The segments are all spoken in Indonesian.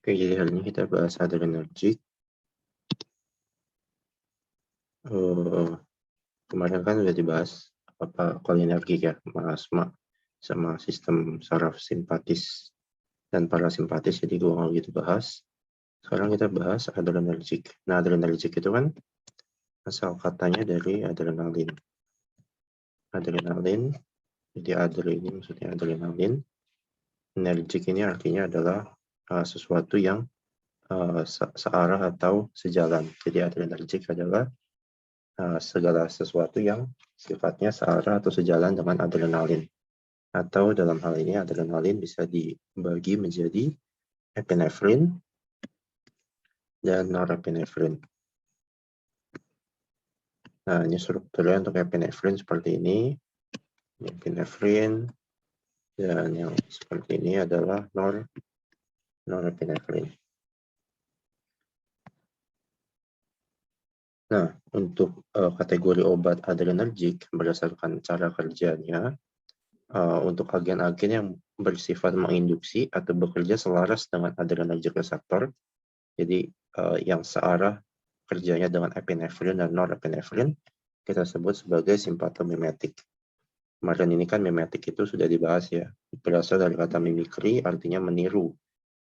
Oke, jadi hari ini kita bahas adrenergic. Kemarin kan sudah dibahas apa kolinergik ya, sama sistem saraf simpatis dan parasimpatis, jadi gue nggak gitu bahas. Sekarang kita bahas adrenergic. Nah, adrenergic itu kan asal katanya dari adrenalin. Adrenalin, jadi adre ini maksudnya adrenalin. Energik ini artinya adalah sesuatu yang searah atau sejalan. Jadi adrenergic adalah segala sesuatu yang sifatnya searah atau sejalan dengan adrenalin. Atau dalam hal ini adrenalin bisa dibagi menjadi epinefrin dan norepinefrin. Nah, ini strukturnya untuk epinefrin seperti ini. Epinefrin, dan yang seperti ini adalah norepinefrin. Nah, untuk kategori obat adrenergic berdasarkan cara kerjanya, untuk agen-agen yang bersifat menginduksi atau bekerja selaras dengan adrenergic reseptor, jadi yang searah kerjanya dengan epinefrin dan norepinefrin, kita sebut sebagai simpatomimetik. Kemarin ini kan mimetik itu sudah dibahas ya, berasal dari kata mimikri, artinya meniru.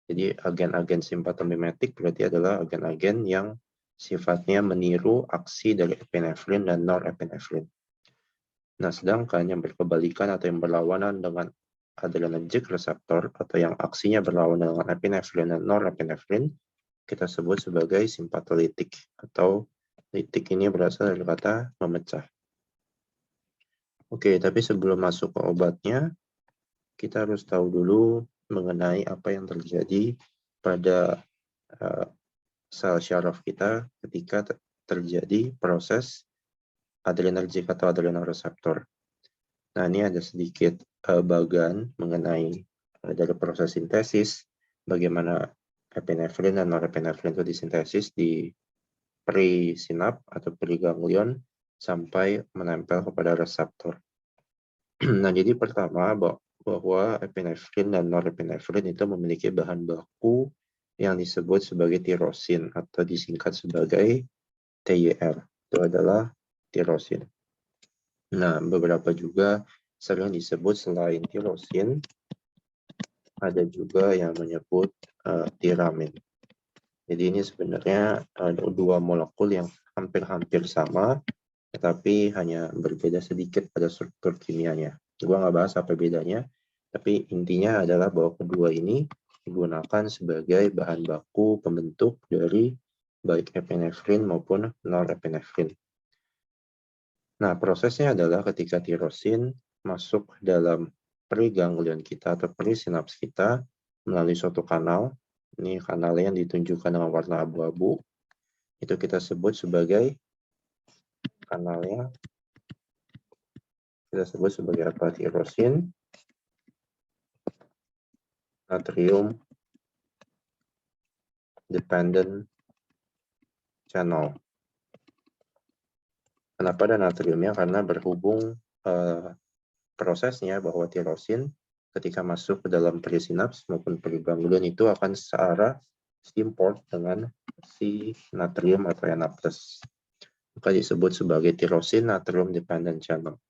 Jadi agen-agen simpatomimetik berarti adalah agen-agen yang sifatnya meniru aksi dari epinefrin dan norepinefrin. Nah, sedangkan yang berkebalikan atau yang berlawanan dengan adrenergic reseptor atau yang aksinya berlawanan dengan epinefrin dan norepinefrin, kita sebut sebagai simpatolitik, atau litik ini berasal dari kata memecah. Oke, tapi sebelum masuk ke obatnya, kita harus tahu dulu mengenai apa yang terjadi pada sel syaraf kita ketika terjadi proses adrenergic atau adrenoreseptor. Nah, ini ada sedikit bagan mengenai dari proses sintesis, bagaimana epinefrin dan norepinefrin itu disintesis di perisinap atau periganglion sampai menempel kepada reseptor. Nah, jadi pertama bahwa epinefrin dan norepinefrin itu memiliki bahan baku yang disebut sebagai tirosin atau disingkat sebagai TYR. Itu adalah tirosin. Nah, beberapa juga sering disebut selain tirosin, ada juga yang menyebut tiramin. Jadi ini sebenarnya dua molekul yang hampir-hampir sama, tetapi hanya berbeda sedikit pada struktur kimianya. Gua nggak bahas apa bedanya, tapi intinya adalah bahwa kedua ini digunakan sebagai bahan baku pembentuk dari baik epinefrin maupun norepinefrin. Nah, prosesnya adalah ketika tirosin masuk dalam periganglion kita atau perisinaps kita melalui suatu kanal. Ini kanalnya yang ditunjukkan dengan warna abu-abu. Itu kita sebut sebagai kanalnya. Kita sebut sebagai apa? Tirosin, natrium dependent channel. Kenapa ada natriumnya? Karena berhubung prosesnya bahwa tirosin ketika masuk ke dalam perisinaps maupun periganglion itu akan searah import dengan si natrium atau Na+. Maka disebut sebagai tirosin natrium dependent channel.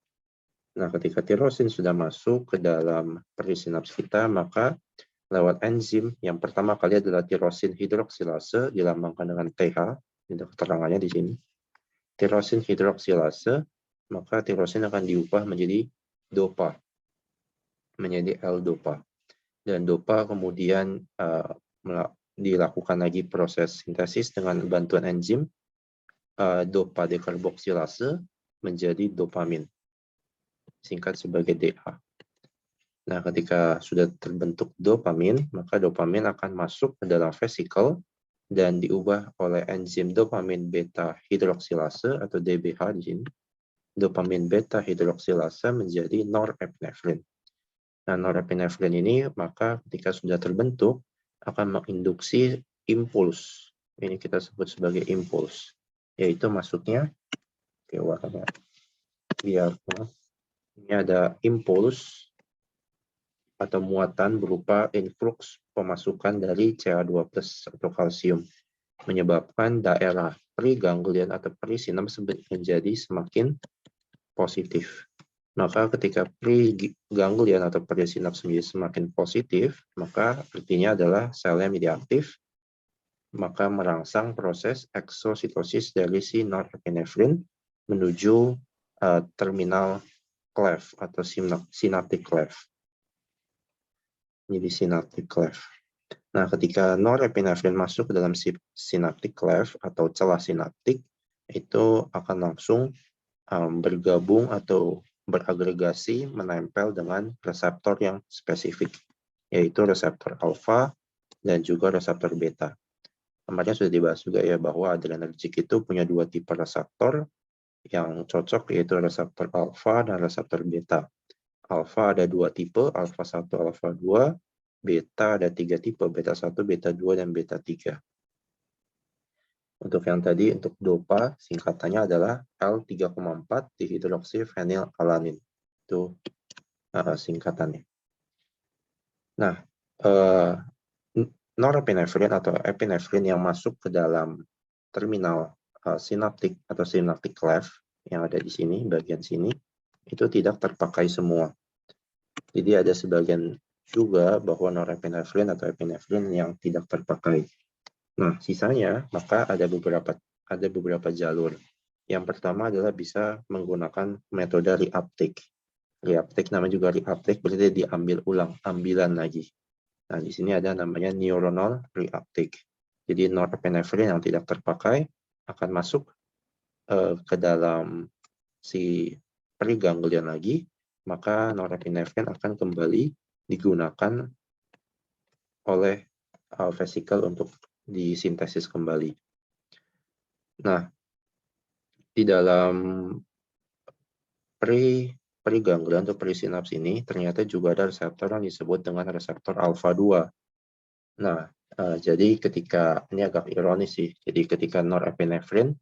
Nah, ketika tirosin sudah masuk ke dalam perisinaps kita, maka lewat enzim yang pertama kali adalah tirosin hidroksilase, dilambangkan dengan TH, itu keterangannya di sini. Tirosin hidroksilase, maka tirosin akan diubah menjadi dopa, menjadi L-dopa. Dan dopa kemudian dilakukan lagi proses sintesis dengan bantuan enzim dopa dekarboksilase menjadi dopamin, singkat sebagai DA. Nah, ketika sudah terbentuk dopamin, maka dopamin akan masuk ke dalam vesikel dan diubah oleh enzim dopamin beta hidroksilase atau DBH di sini. Dopamin beta hidroksilase menjadi norepinefrin. Nah, norepinefrin ini maka ketika sudah terbentuk akan menginduksi impuls. Ini kita sebut sebagai impuls, yaitu masuknya biar ini ada impuls atau muatan berupa influx pemasukan dari Ca2+ atau kalsium, menyebabkan daerah preganglion atau presinaps menjadi semakin positif. Maka ketika preganglion atau presinaps menjadi semakin positif, maka artinya adalah selnya menjadi aktif, maka merangsang proses eksositosis dari si norepinefrin menuju terminal cleft atau synaptic cleft. Jadi synaptic cleft. Nah, ketika norepinefrin masuk ke dalam synaptic cleft atau celah sinaptik, itu akan langsung bergabung atau beragregasi menempel dengan reseptor yang spesifik, yaitu reseptor alfa dan juga reseptor beta. Kemarin sudah dibahas juga ya bahwa adrenergic itu punya dua tipe reseptor yang cocok, yaitu reseptor alfa dan reseptor beta. Alfa ada dua tipe, alfa 1, alfa 2, beta ada 3 tipe, beta 1, beta 2, dan beta 3. Untuk yang tadi, untuk dopa, singkatannya adalah L3,4 dihidroksifenilalanin. Itu singkatannya. Nah, norepinefrin atau epinefrin yang masuk ke dalam terminal sinaptik atau synaptic cleft yang ada di sini, bagian sini, itu tidak terpakai semua. Jadi ada sebagian juga bahwa norepinefrin atau epinefrin yang tidak terpakai. Nah, sisanya maka ada beberapa jalur. Yang pertama adalah bisa menggunakan metode reuptake. Reuptake namanya juga reuptake, berarti diambil ulang, ambilan lagi. Nah, di sini ada namanya neuronal reuptake. Jadi norepinefrin yang tidak terpakai akan masuk ke dalam si preganglion lagi, maka norepinefrin akan kembali digunakan oleh vesikel untuk disintesis kembali. Nah, di dalam preganglion atau presinaps ini ternyata juga ada reseptor yang disebut dengan reseptor alfa 2. Nah, jadi ketika, ini agak ironis sih, jadi ketika norepinefrin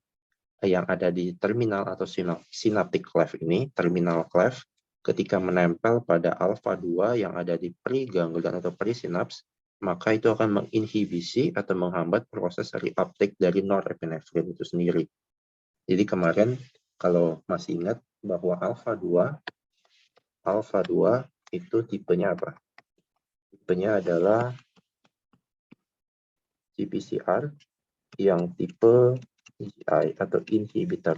yang ada di terminal atau synaptic cleft ini, terminal cleft, ketika menempel pada alfa 2 yang ada di preganglion atau presinaps, maka itu akan menginhibisi atau menghambat proses reuptake dari norepinefrin itu sendiri. Jadi kemarin kalau masih ingat bahwa alfa 2 itu tipenya apa? Tipenya adalah GPCR yang tipe GI atau inhibitor.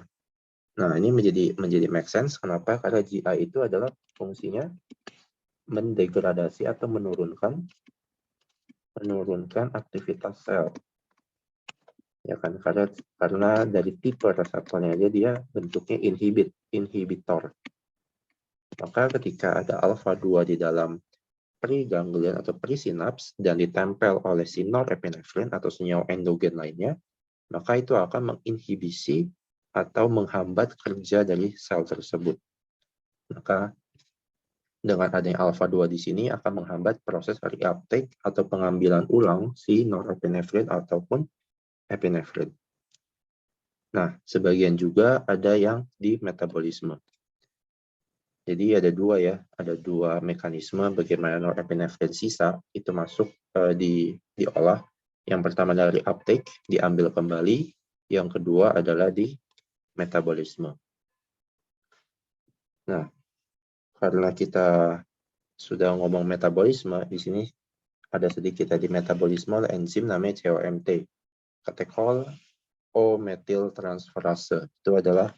Nah, ini menjadi make sense. Kenapa? Karena GI itu adalah fungsinya mendegradasi atau menurunkan aktivitas sel. Ya kan, karena dari tipe reseptornya aja dia bentuknya inhibitor. Maka ketika ada alfa 2 di dalam preganglion atau presinaps dan ditempel oleh si norepinefrin atau senyawa endogen lainnya, maka itu akan menginhibisi atau menghambat kerja dari sel tersebut. Maka dengan adanya alfa 2 di sini akan menghambat proses reuptake atau pengambilan ulang si norepinefrin ataupun epinefrin. Nah, sebagian juga ada yang di metabolisme. Jadi ada dua mekanisme bagaimana norepinefrin sisa itu masuk diolah. Yang pertama dari uptake, diambil kembali. Yang kedua adalah di metabolisme. Nah, karena kita sudah ngomong metabolisme, di sini ada sedikit di metabolisme enzim namanya COMT, katekol O-metiltransferase. Itu adalah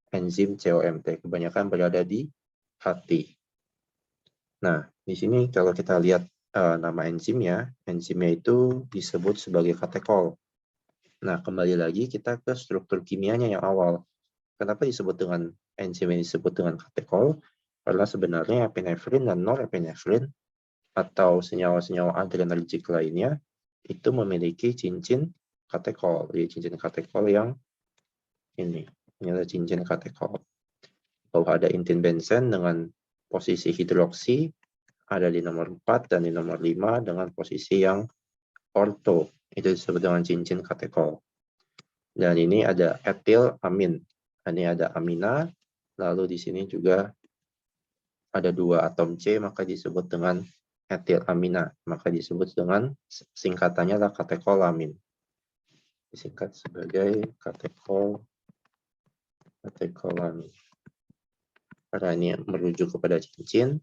enzim COMT, kebanyakan berada di hati. Nah, di sini kalau kita lihat nama enzimnya itu disebut sebagai katekol. Nah, kembali lagi kita ke struktur kimianya yang awal. Kenapa disebut dengan enzim ini disebut dengan katekol? Karena sebenarnya epinefrin dan norepinefrin atau senyawa-senyawa adrenergic lainnya itu memiliki cincin katekol. Jadi cincin katekol yang ini adalah cincin katekol. Bahwa ada intin benzen dengan posisi hidroksi ada di nomor 4 dan di nomor 5 dengan posisi yang orto. Itu disebut dengan cincin katekol. Dan ini ada etil amin. Ini ada amina. Lalu di sini juga ada 2 atom C, maka disebut dengan etilamina, maka disebut dengan singkatannya adalah katekolamin. Disingkat sebagai katekolamin. Karena ini merujuk kepada cincin,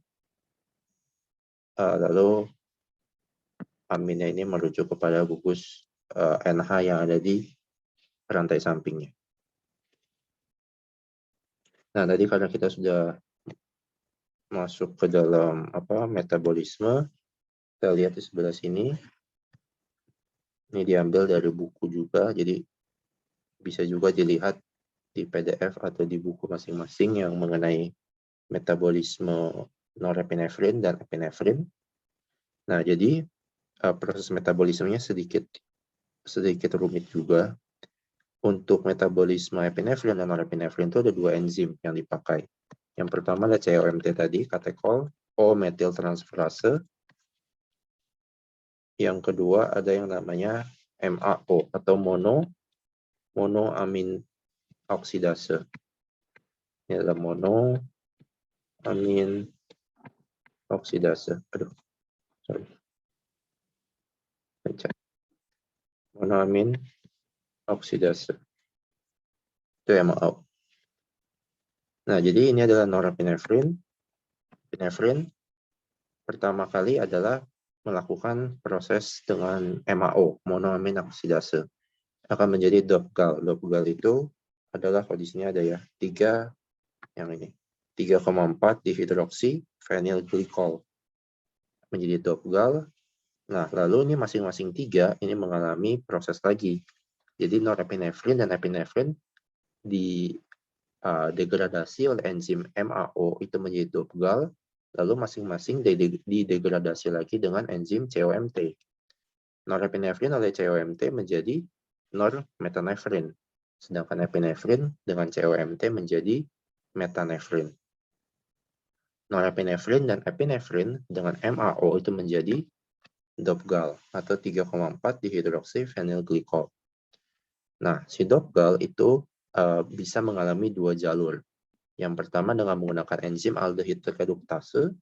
lalu aminnya ini merujuk kepada gugus NH yang ada di rantai sampingnya. Nah, tadi karena kita sudah masuk ke dalam metabolisme, kita lihat di sebelah sini. Ini diambil dari buku juga, jadi bisa juga dilihat di PDF atau di buku masing-masing yang mengenai metabolisme norepinefrin dan epinefrin. Nah, jadi proses metabolismenya sedikit rumit juga. Untuk metabolisme epinefrin dan norepinefrin itu ada dua enzim yang dipakai. Yang pertama adalah COMT tadi, katekol O-metiltransferase. Yang kedua ada yang namanya MAO atau monoamin oksidase. Ini adalah monoamin oksidase. Monoamin oksidase. Itu MAO. Nah, jadi ini adalah norepinefrin. Epinefrin pertama kali adalah melakukan proses dengan MAO, monoamin oksidase. Akan menjadi DOPGAL. DOPGAL itu adalah kondisinya ada ya, 3 yang ini. 3,4 dihidroksi phenylglycol menjadi DOPGAL. Nah, lalu ini masing-masing 3 ini mengalami proses lagi. Jadi norepinefrin dan epinefrin degradasi oleh enzim MAO itu menjadi DOPGAL, lalu masing-masing didegradasi lagi dengan enzim COMT. Norepinefrin oleh COMT menjadi normetanefrin, sedangkan epinefrin dengan COMT menjadi metanefrin. Norepinefrin dan epinefrin dengan MAO itu menjadi DOPGAL atau 3,4 dihidroksi phenylglycol. Nah, si DOPGAL itu bisa mengalami 2 jalur. Yang pertama dengan menggunakan enzim aldehid reduktase.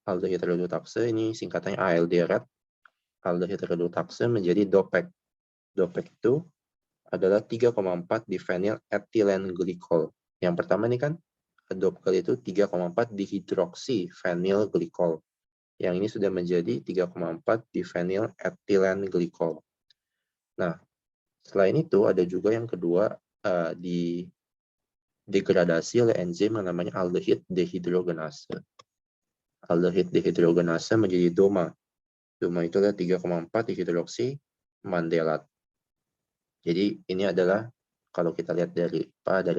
Aldehid reduktase ini singkatannya ALD-RED. Aldehid reduktase menjadi DOPEC. DOPEC itu adalah 3,4 diphenyl ethylene glycol. Yang pertama ini kan DOPGAL itu 3,4 dihidroksi phenylglycol. Yang ini sudah menjadi 3,4 diphenyl ethylene glycol. Nah, selain itu ada juga yang kedua degradasi oleh enzim yang namanya aldehid dehidrogenase. Aldehid dehidrogenase menjadi DOMA. DOMA itu adalah 3,4 dihidroksi mandelat. Jadi ini adalah kalau kita lihat dari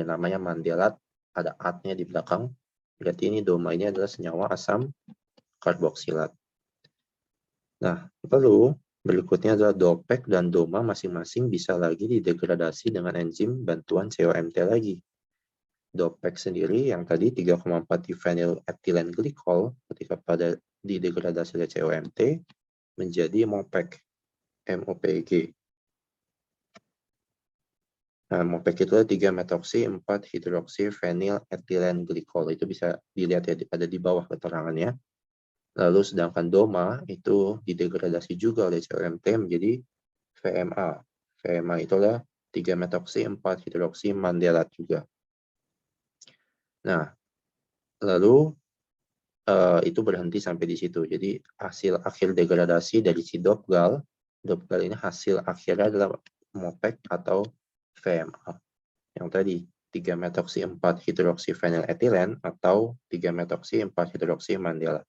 namanya mandelat, ada at-nya di belakang. Berarti ini DOMA ini adalah senyawa asam karboksilat. Nah, lalu berikutnya adalah DOPEC dan DOMA masing-masing bisa lagi didegradasi dengan enzim bantuan COMT lagi. DOPEC sendiri yang tadi 3,4 diphenyl ethylene glycol ketika pada didegradasi oleh COMT menjadi MOPEC, MOPG. Nah, MOPEC itu 3-metoksi 4 hidroksi phenyl ethylene glycol. Itu bisa dilihat ya, ada di bawah keterangannya. Lalu sedangkan DOMA itu didegradasi juga oleh COMT menjadi VMA. VMA itulah 3-metoksi 4 hidroksi mandelat juga. Nah, lalu itu berhenti sampai di situ. Jadi hasil akhir degradasi dari si DOPGAL ini hasil akhirnya adalah MOPEC atau VMA. Yang tadi 3-metoksi 4 hidroksi phenylethylen atau 3-metoksi 4 hidroksi mandelat.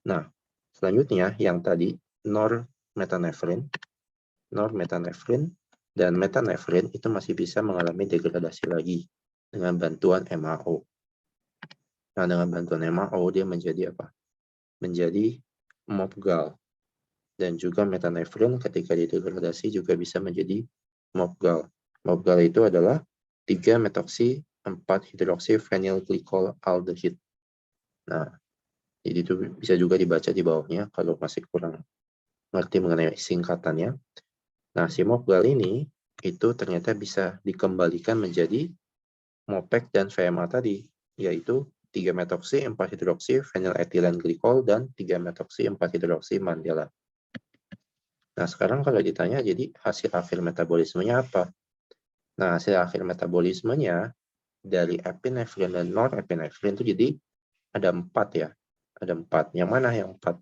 Nah, selanjutnya yang tadi normetanefrin dan metanefrin itu masih bisa mengalami degradasi lagi dengan bantuan MAO. Nah, dengan bantuan MAO dia menjadi apa? Menjadi MOPGAL. Dan juga metanefrin ketika didegradasi juga bisa menjadi MOPGAL. MOPGAL itu adalah 3-metoksi 4 hidroksi phenylglycol aldehid. Nah, jadi itu bisa juga dibaca di bawahnya kalau masih kurang ngerti mengenai singkatannya. Nah, si MOPGAL ini itu ternyata bisa dikembalikan menjadi MOPEC dan VMA tadi, yaitu 3-metoksi 4-hidroksi feniletilen glikol dan 3-metoksi 4-hidroksi mandela. Nah, sekarang kalau ditanya jadi hasil akhir metabolismenya apa? Nah, hasil akhir metabolismenya dari epinefrin dan norepinefrin itu jadi ada 4 ya. Ada 4. Yang mana yang 4?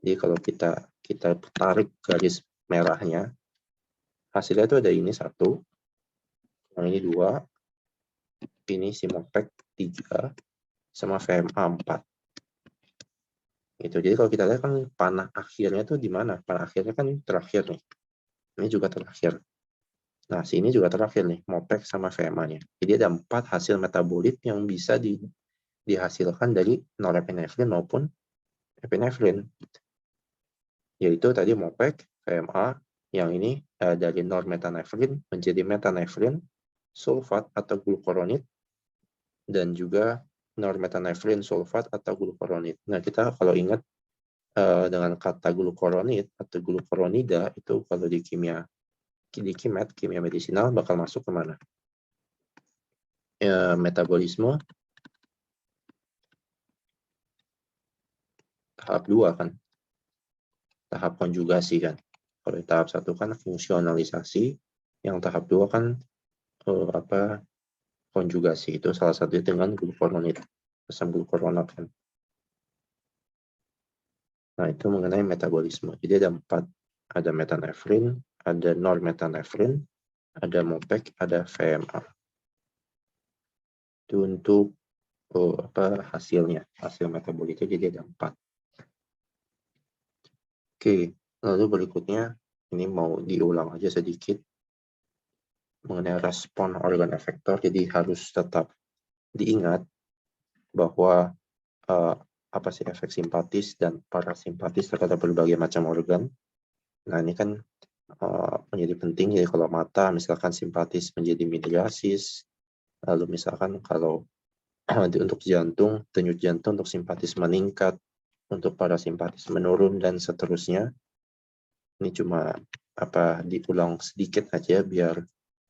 Jadi kalau kita tarik garis merahnya, hasilnya itu ada ini 1, yang ini 2, ini Simopek 3, sama VMA 4. Gitu. Jadi kalau kita lihat kan panah akhirnya itu di mana? Panah akhirnya kan terakhir nih. Ini juga terakhir. Nah, sini juga terakhir nih, MOPEC sama VMA-nya. Jadi ada 4 hasil metabolit yang bisa dihasilkan dari norepinefrin maupun epinefrin. Yaitu tadi MOPEC, VMA, yang ini dari normetanefrin menjadi metanefrin, sulfat atau glukuronid, dan juga normetanefrin sulfat atau glukuronid. Nah, kita kalau ingat dengan kata glukuronid atau glukuronida itu kalau di kimia medisinal bakal masuk kemana? Metabolisme tahap 2 kan, tahap konjugasi kan. Kalau tahap 1 kan fungsionalisasi, yang tahap 2 kan konjugasi. Itu salah satunya dengan glukuronid, asam glukuronat kan. Nah, itu mengenai metabolisme. Jadi ada 4, ada metanefrin, ada normetanefrin, ada MOPEC, ada VMA. Itu untuk hasilnya, hasil metabolitnya jadi ada 4. Oke, lalu berikutnya ini mau diulang aja sedikit mengenai respon organ efektor. Jadi harus tetap diingat bahwa apa sih efek simpatis dan parasimpatis terhadap berbagai macam organ. Nah, ini kan menjadi penting. Jadi kalau mata misalkan simpatis menjadi midriasis, lalu misalkan kalau untuk jantung, denyut jantung untuk simpatis meningkat, untuk parasimpatis menurun, dan seterusnya. Ini cuma diulang sedikit aja biar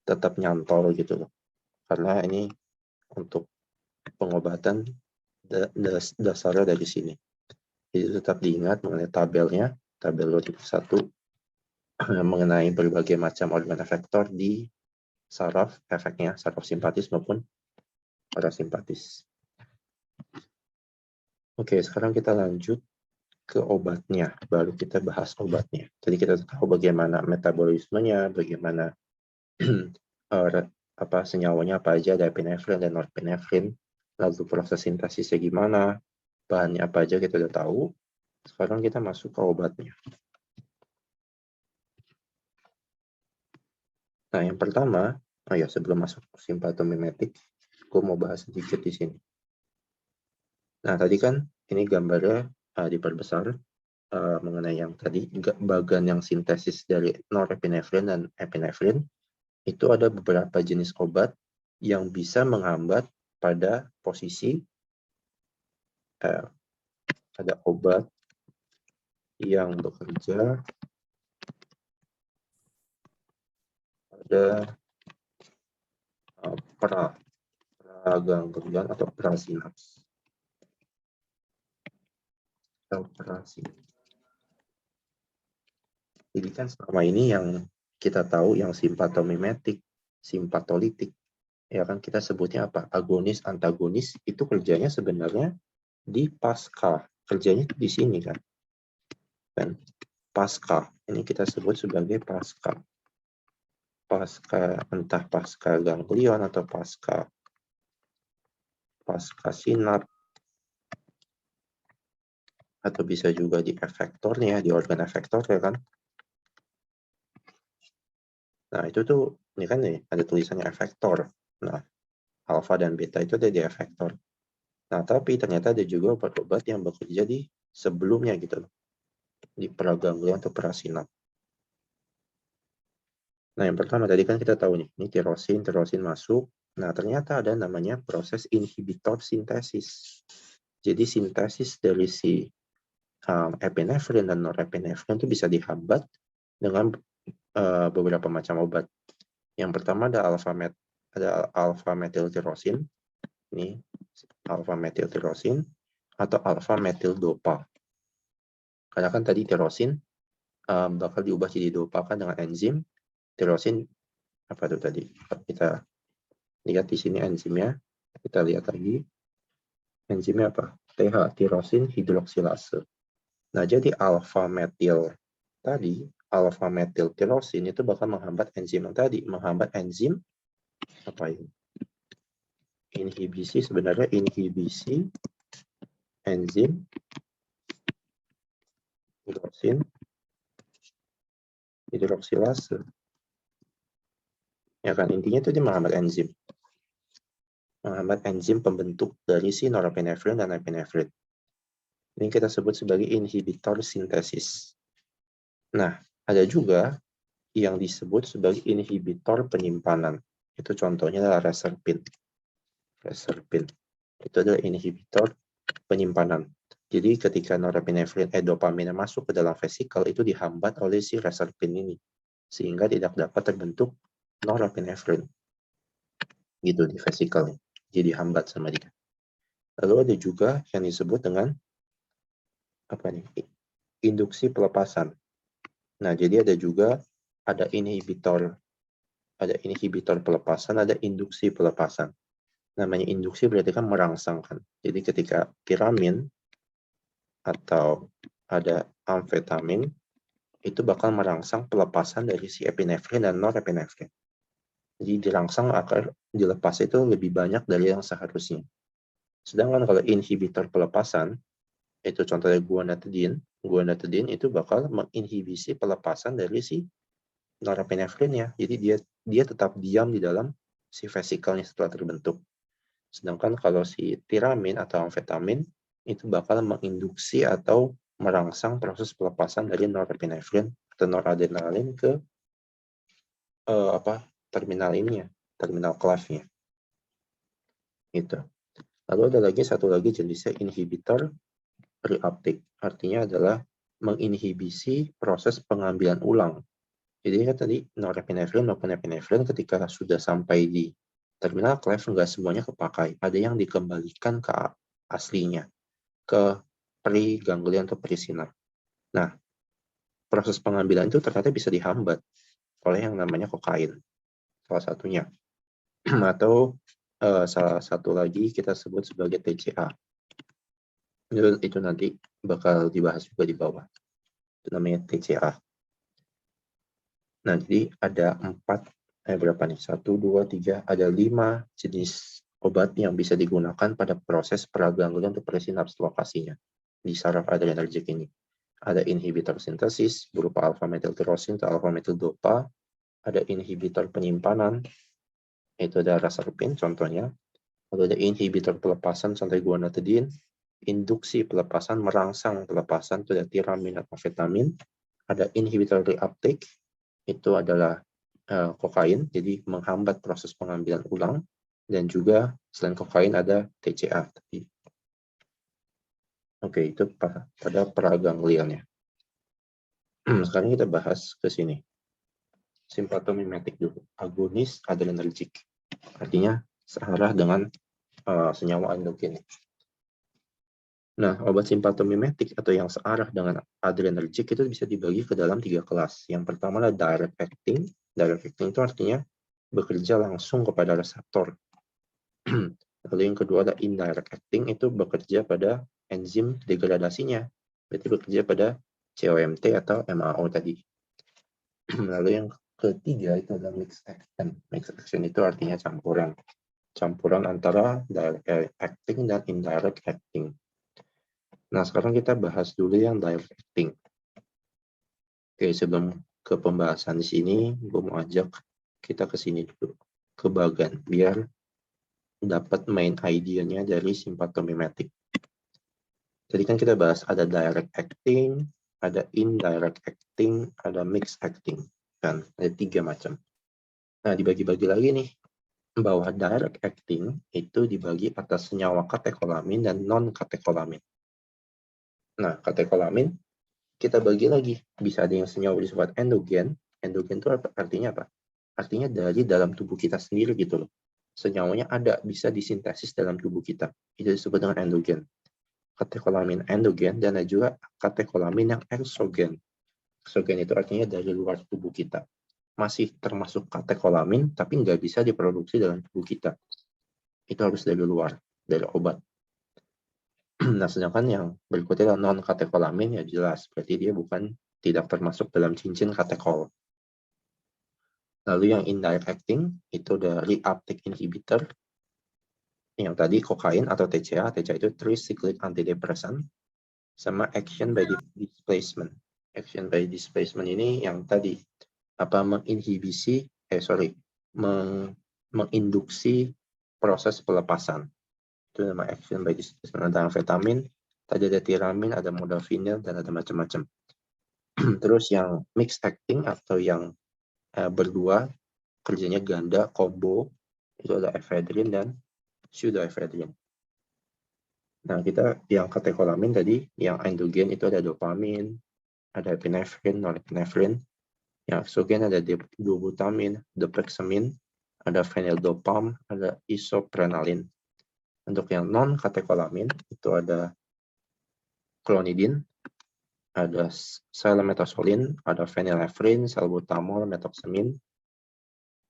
tetap nyantol gitu loh. Karena ini untuk pengobatan dasarnya dari sini. Jadi tetap diingat mengenai tabelnya, tabel 2.1 mengenai berbagai macam organ efektor di saraf efeknya, saraf simpatis maupun parasimpatis. Oke, sekarang kita lanjut ke obatnya, baru kita bahas obatnya. Jadi kita tahu bagaimana metabolismenya, bagaimana senyawanya apa aja, ada epinefrin dan norepinefrin, lalu proses sintesisnya gimana, bahannya apa aja kita udah tahu. Sekarang kita masuk ke obatnya. Nah, yang pertama, sebelum masuk simpatomimetik, gue mau bahas sedikit di sini. Nah, tadi kan ini gambarnya diperbesar mengenai yang tadi, bagan yang sintesis dari norepinefrin dan epinefrin, itu ada beberapa jenis obat yang bisa menghambat pada posisi ada obat yang bekerja pada praganglion atau prasinaps. Jadi kan selama ini yang kita tahu yang simpatomimetik, simpatolitik, ya kan kita sebutnya apa? Agonis, antagonis, itu kerjanya sebenarnya di pasca. Kerjanya di sini kan. Dan pasca, ini kita sebut sebagai pasca. Pasca, entah pasca ganglion atau pasca sinap, atau bisa juga di efektornya, di organ efektor ya kan. Nah, itu tuh, ini kan nih, ada tulisannya efektor. Nah, alfa dan beta itu ada di efektor. Nah, tapi ternyata ada juga obat-obat yang bekerja di sebelumnya gitu loh. Di praganglion atau prasinap. Nah, yang pertama tadi kan kita tahu nih, ini tirosin masuk. Nah, ternyata ada namanya proses inhibitor sintesis. Jadi sintesis dari si epinefrin dan norepinefrin itu bisa dihambat dengan beberapa macam obat. Yang pertama ada alfa metil tirosin. Ini alfa-metil-tirosin atau alfa-metil-dopa. Karena kan tadi tirosin bakal diubah jadi dopa kan dengan enzim. Tirosin apa itu tadi? Kita lihat di sini enzimnya. Kita lihat lagi. Enzimnya apa? TH, tirosin hidroksilase. Nah, jadi alfa-metil tadi, alfa-metil-tirosin itu bakal menghambat enzim yang tadi. Menghambat enzim apa ini? Inhibisi, sebenarnya inhibisi enzim tirosin hidroksilase. Ya kan, intinya itu dia menghambat enzim. Menghambat enzim pembentuk dari si norepinefrin dan epinefrin. Ini kita sebut sebagai inhibitor sintesis. Nah, ada juga yang disebut sebagai inhibitor penyimpanan. Itu contohnya adalah reserpin. Reserpin. Itu adalah inhibitor penyimpanan. Jadi ketika norepinefrin dopamina masuk ke dalam vesikel, itu dihambat oleh si reserpin ini. Sehingga tidak dapat terbentuk norepinefrin. Gitu di vesikel. Jadi hambat sama dia. Lalu ada juga yang disebut dengan apa nih? Induksi pelepasan. Nah, jadi ada juga inhibitor pelepasan, ada induksi pelepasan. Namanya induksi berarti kan merangsangkan. Jadi ketika tiramin atau ada amfetamin itu bakal merangsang pelepasan dari si epinefrin dan norepinefrin. Jadi dirangsang agar dilepas itu lebih banyak dari yang seharusnya. Sedangkan kalau inhibitor pelepasan itu contohnya guanetidin itu bakal menginhibisi pelepasan dari si norepinefrin ya. Jadi dia tetap diam di dalam si vesikelnya setelah terbentuk. Sedangkan kalau si tiramin atau amfetamin itu bakal menginduksi atau merangsang proses pelepasan dari norepinefrin atau noradrenalin ke terminal ininya, terminal clef-nya. Itu. Lalu ada lagi satu lagi jenisnya inhibitor reuptake. Artinya adalah menginhibisi proses pengambilan ulang. Jadi kan tadi norepinefrin maupun epinefrin ketika sudah sampai di terminal clef nggak semuanya kepakai. Ada yang dikembalikan ke aslinya, ke periganglion atau perisinar. Nah, proses pengambilan itu ternyata bisa dihambat oleh yang namanya kokain. Salah satunya. Atau salah satu lagi kita sebut sebagai TCA. Itu nanti bakal dibahas juga di bawah. Itu namanya TCA. Nah, jadi ada 1, 2, 3, ada 5 jenis obat yang bisa digunakan pada proses peraganglion untuk presinaps lokasinya di saraf adrenergik ini. Ada inhibitor sintesis berupa alfa-metil-tirosin atau alfa-metil-dopa, ada inhibitor penyimpanan, itu ada reserpin contohnya, lalu ada inhibitor pelepasan contohnya guanetidin, induksi pelepasan merangsang pelepasan itu ada tiramin atau amfetamin, ada inhibitor reuptake, itu adalah kokain, jadi menghambat proses pengambilan ulang, dan juga selain kokain ada TCA. Oke, itu pada peraganglionnya. Sekarang kita bahas ke sini. Simpatomimetik dulu, agonis adrenergik. Artinya searah dengan senyawa endogen. Nah, obat simpatomimetik atau yang searah dengan adrenergik itu bisa dibagi ke dalam 3 kelas. Yang pertama adalah direct acting. Direct acting itu artinya bekerja langsung kepada reseptor. Lalu yang kedua ada indirect acting, itu bekerja pada enzim degradasinya. Berarti bekerja pada COMT atau MAO tadi. Lalu yang ketiga itu adalah mixed action. Mixed action itu artinya campuran antara direct acting dan indirect acting. Nah, sekarang kita bahas dulu yang direct acting. Oke, sebelum ke pembahasan di sini, gue mau ajak kita ke sini dulu, ke bagan, biar dapat main idenya dari simpatomimetik. Jadi kan kita bahas ada direct acting, ada indirect acting, ada mixed acting. Kan, ada 3 macam. Nah, dibagi-bagi lagi nih, bahwa direct acting itu dibagi atas senyawa katekolamin dan non-katekolamin. Nah, katekolamin kita bagi lagi. Bisa ada yang senyawa disebut endogen. Endogen itu artinya apa? Artinya dari dalam tubuh kita sendiri gitu loh. senyawanya ada, bisa disintesis dalam tubuh kita. Itu disebut dengan endogen. Katekolamin endogen, dan ada juga katekolamin yang eksogen. Eksogen itu artinya dari luar tubuh kita. Masih termasuk katekolamin, tapi nggak bisa diproduksi dalam tubuh kita. Itu harus dari luar, dari obat. Nah, sedangkan yang berikutnya adalah non-katekolamin, ya jelas, berarti dia tidak termasuk dalam cincin katekol. Lalu yang indirect acting, itu dari reuptake inhibitor, yang tadi kokain atau TCA itu tricyclic antidepressant, sama action by displacement. Action by displacement ini yang tadi, menginduksi proses pelepasan. Itu nama action by displacement. Ada amfetamin, tadi ada tiramin, ada modafinil, dan ada macam-macam. Terus yang mixed acting atau yang berdua, kerjanya ganda, combo, itu ada ephedrine dan pseudoephedrine. Nah, kita yang katekolamin tadi, yang endogen itu ada dopamin, ada epinefrin, norepinefrin. Yang eksogen ada dibutamin, dopexamin, ada phenyldopa, ada isoprenalin. Untuk yang non-katekolamin itu ada klonidin, ada silmetosfolin, ada phenylephrine, salbutamol, metoksamin.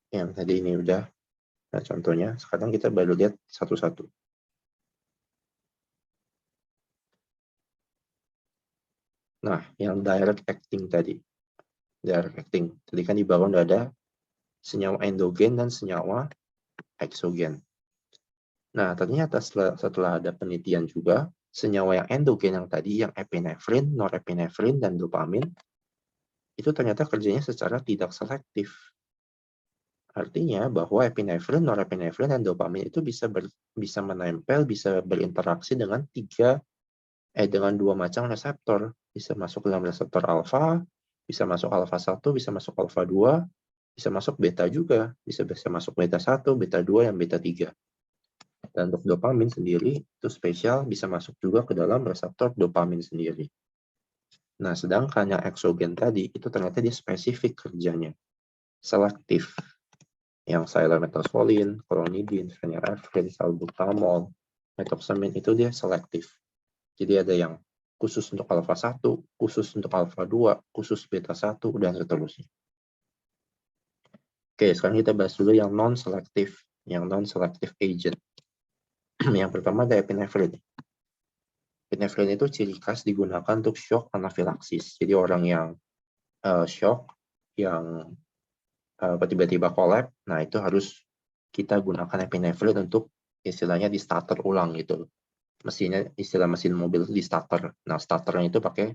Yang tadi ini udah contohnya. Sekarang kita baru lihat satu-satu. Nah, yang direct acting tadi. Direct acting. Tadi kan di bawah udah ada senyawa endogen dan senyawa eksogen. Nah, ternyata setelah ada penelitian juga, senyawa yang endogen yang tadi, yang epinefrin, norepinefrin, dan dopamin, itu ternyata kerjanya secara tidak selektif. Artinya bahwa epinefrin, norepinefrin, dan dopamin itu bisa menempel, bisa berinteraksi dengan dua macam reseptor. Bisa masuk dalam reseptor alfa, bisa masuk alfa 1, bisa masuk alfa 2, bisa masuk beta juga, bisa masuk beta 1, beta 2, dan beta 3. Dan untuk dopamin sendiri, itu spesial, bisa masuk juga ke dalam reseptor dopamin sendiri. Nah, sedangkan yang eksogen tadi, itu ternyata dia spesifik kerjanya. Selektif. Yang silmetosfolin, klonidin, phenylephrine, salbutamol, metoksamin, itu dia selektif. Jadi ada yang khusus untuk alfa 1, khusus untuk alfa 2, khusus beta 1, dan seterusnya. Oke, sekarang kita bahas dulu yang non-selective agent. Yang pertama ada epinefrin. Epinefrin itu ciri khas digunakan untuk shock anafilaksis. Jadi orang yang shock, yang tiba-tiba collapse, nah itu harus kita gunakan epinefrin untuk istilahnya di starter ulang gitu. Istilah mesin mobil di starter. Nah, starternya itu pakai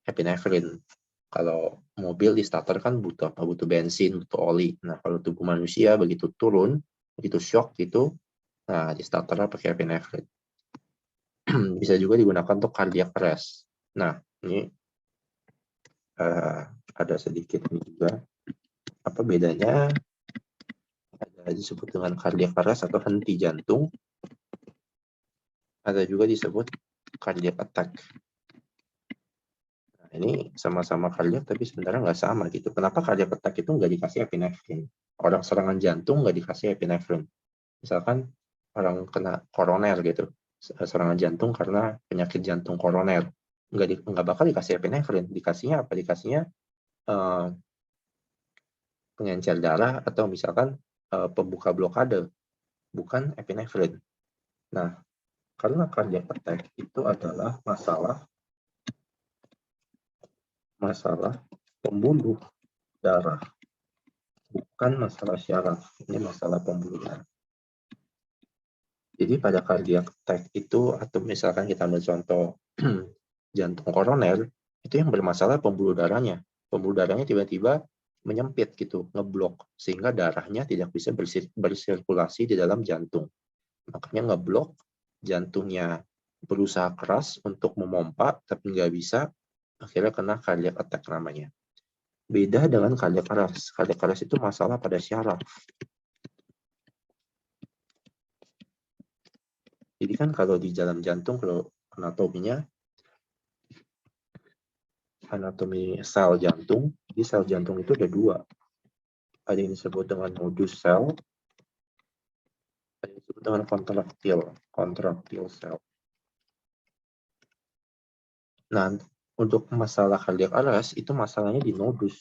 epinefrin. Kalau mobil di starter kan butuh bensin, butuh oli. Nah, kalau tubuh manusia begitu turun, begitu shock gitu, nah di starternya pakai epinefrin. Bisa juga digunakan untuk cardiac arrest. Nah, ini ada sedikit ini juga. Apa bedanya? Ada disebut dengan cardiac arrest atau henti jantung. Ada juga disebut cardiac attack. Nah, ini sama-sama cardiac tapi sebenarnya nggak sama gitu. Kenapa cardiac attack itu nggak dikasih epinefrin? Orang serangan jantung nggak dikasih epinefrin. Misalkan orang kena koroner gitu, serangan jantung karena penyakit jantung koroner, nggak bakal dikasih epinefrin. Dikasihnya apa? Dikasihnya pengencer darah atau misalkan pembuka blokade, bukan epinefrin. Nah, karena cardiac attack itu adalah masalah pembuluh darah, bukan masalah syaraf. Ini masalah pembuluh darah. Jadi pada cardiac attack itu, atau misalkan kita ambil contoh jantung koroner, itu yang bermasalah pembuluh darahnya. Pembuluh darahnya tiba-tiba menyempit gitu, ngeblok, sehingga darahnya tidak bisa bersirkulasi di dalam jantung. Makanya ngeblok, jantungnya berusaha keras untuk memompa, tapi nggak bisa, akhirnya kena cardiac attack namanya. Beda dengan cardiac arrest. Cardiac arrest itu masalah pada syaraf. Jadi kan kalau di dalam jantung, kalau anatomi sel jantung, di sel jantung itu ada dua. Ada yang disebut dengan nodus sel, dengan contractile cell. Nah, untuk masalah cardiac arrest itu masalahnya di nodus.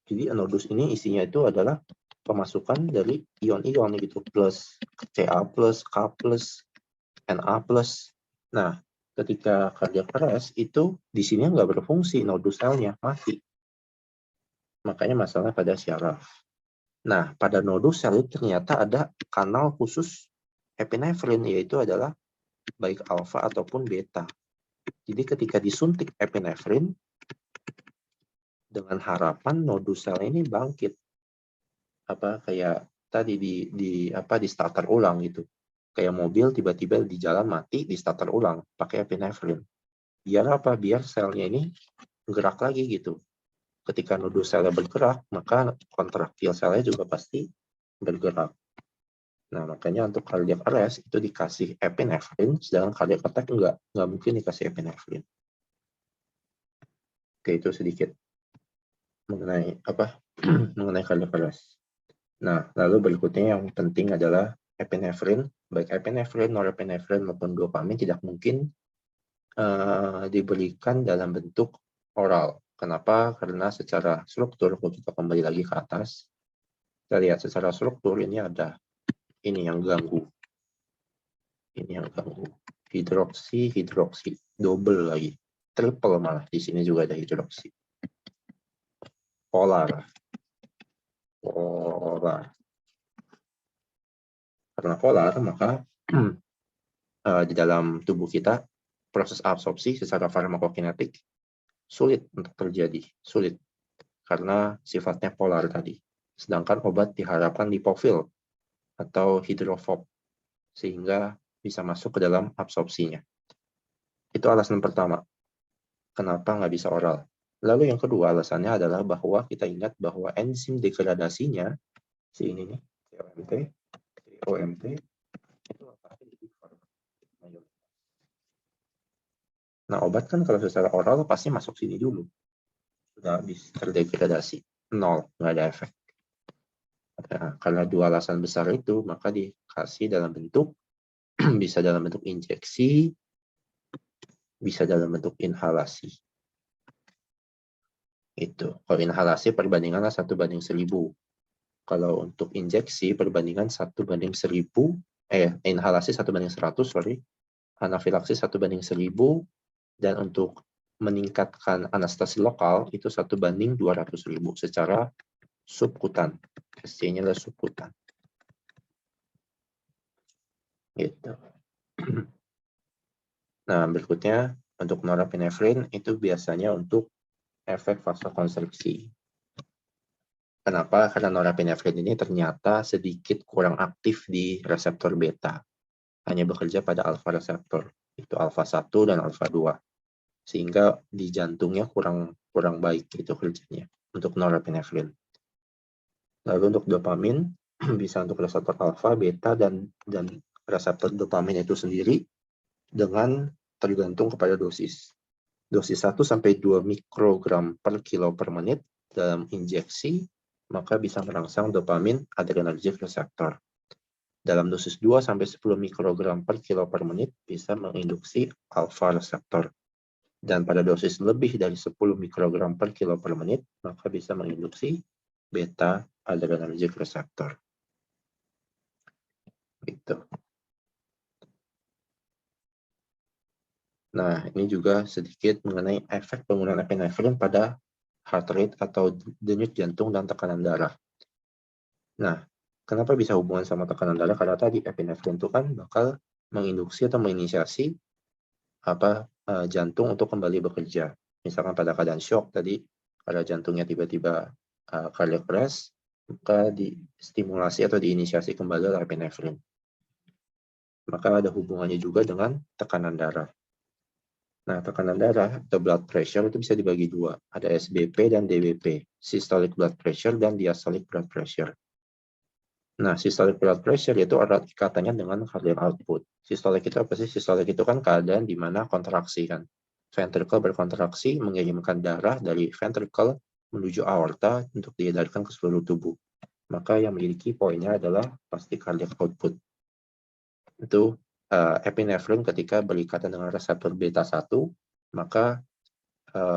Jadi nodus ini isinya itu adalah pemasukan dari ion-ion gitu, plus Ca+, K+, Na+. Nah, ketika cardiac arrest itu di sini nggak berfungsi, nodus selnya mati. Makanya masalah pada syaraf. Nah, pada nodus sel itu ternyata ada kanal khusus epinefrin, yaitu adalah baik alfa ataupun beta. Jadi ketika disuntik epinefrin, dengan harapan nodus sel ini bangkit. Kayak tadi di starter ulang gitu. Kayak mobil tiba-tiba di jalan mati, di starter ulang pakai epinefrin. Biar apa? Biar selnya ini gerak lagi gitu. Ketika nodus selnya bergerak, maka kontraktil selnya juga pasti bergerak. Nah, makanya untuk cardiac arrest itu dikasih epinefrin, sedangkan cardiac attack nggak mungkin dikasih epinefrin. Oke, itu sedikit mengenai mengenai cardiac arrest. Nah, lalu berikutnya yang penting adalah epinefrin, baik epinefrin, norepinefrin maupun dopamin tidak mungkin diberikan dalam bentuk oral. Kenapa? Karena secara struktur, kalau kita kembali lagi ke atas, kita lihat secara struktur ini ada ini yang ganggu. Ini yang ganggu. Hidroksi, double lagi. Triple malah. Di sini juga ada hidroksi. Polar. Karena polar, maka di dalam tubuh kita, proses absorpsi secara farmakokinetik sulit untuk terjadi. Sulit. Karena sifatnya polar tadi. Sedangkan obat diharapkan lipofil atau hidrofob. Sehingga bisa masuk ke dalam absorpsinya. Itu alasan pertama. Kenapa nggak bisa oral? Lalu yang kedua alasannya adalah bahwa kita ingat bahwa enzim degradasinya, si ini nih, OMT, itu letaknya di liver. Nah, obat kan kalau secara oral pasti masuk sini dulu. Sudah habis terdegradasi. 0, nggak ada efek. Nah, karena dua alasan besar itu, maka dikasih dalam bentuk, bisa dalam bentuk injeksi, bisa dalam bentuk inhalasi. Itu. Kalau inhalasi perbandingannya 1:1000. Kalau untuk injeksi perbandingan 1:1000, inhalasi 1:100, sorry. Anafilaksis 1:1000, dan untuk meningkatkan anestesi lokal itu 1:200.000 secara subkutan. SC-nya adalah subkutan. Gitu. Nah, berikutnya untuk norepinefrin itu biasanya untuk efek vasokonstriksi. Kenapa? Karena norepinefrin ini ternyata sedikit kurang aktif di reseptor beta. Hanya bekerja pada alfa reseptor. Itu alfa 1 dan alfa 2. Sehingga di jantungnya kurang baik itu kerjanya untuk norepinefrin. Lalu untuk dopamin bisa untuk reseptor alfa, beta, dan reseptor dopamin itu sendiri dengan tergantung kepada dosis. Dosis 1-2 mikrogram per kilo per menit dalam injeksi, maka bisa merangsang dopamin adrenergic receptor. Dalam dosis 2-10 mikrogram per kilo per menit bisa menginduksi alfa reseptor. Dan pada dosis lebih dari 10 mikrogram per kilo per menit, maka bisa menginduksi beta adrenergic receptor. Gitu. Nah, ini juga sedikit mengenai efek penggunaan epinefrin pada heart rate atau denyut jantung dan tekanan darah. Nah, kenapa bisa hubungan sama tekanan darah? Karena tadi epinefrin itu kan bakal menginduksi atau menginisiasi jantung untuk kembali bekerja. Misalkan pada keadaan shock tadi, pada jantungnya tiba-tiba cardiac arrest, maka distimulasi atau diinisiasi kembali oleh epinefrin. Maka ada hubungannya juga dengan tekanan darah. Nah, tekanan darah atau blood pressure itu bisa dibagi dua. Ada SBP dan DBP, systolic blood pressure dan diastolic blood pressure. Nah, systolic blood pressure itu erat ikatannya dengan cardiac output. Systolic itu apa sih? Systolic itu kan keadaan di mana kontraksi kan. Ventricle berkontraksi mengirimkan darah dari ventricle menuju aorta untuk diedarkan ke seluruh tubuh. Maka yang memiliki poinnya adalah pasti cardiac output. itu epinefrin ketika berikatan dengan reseptor beta 1, maka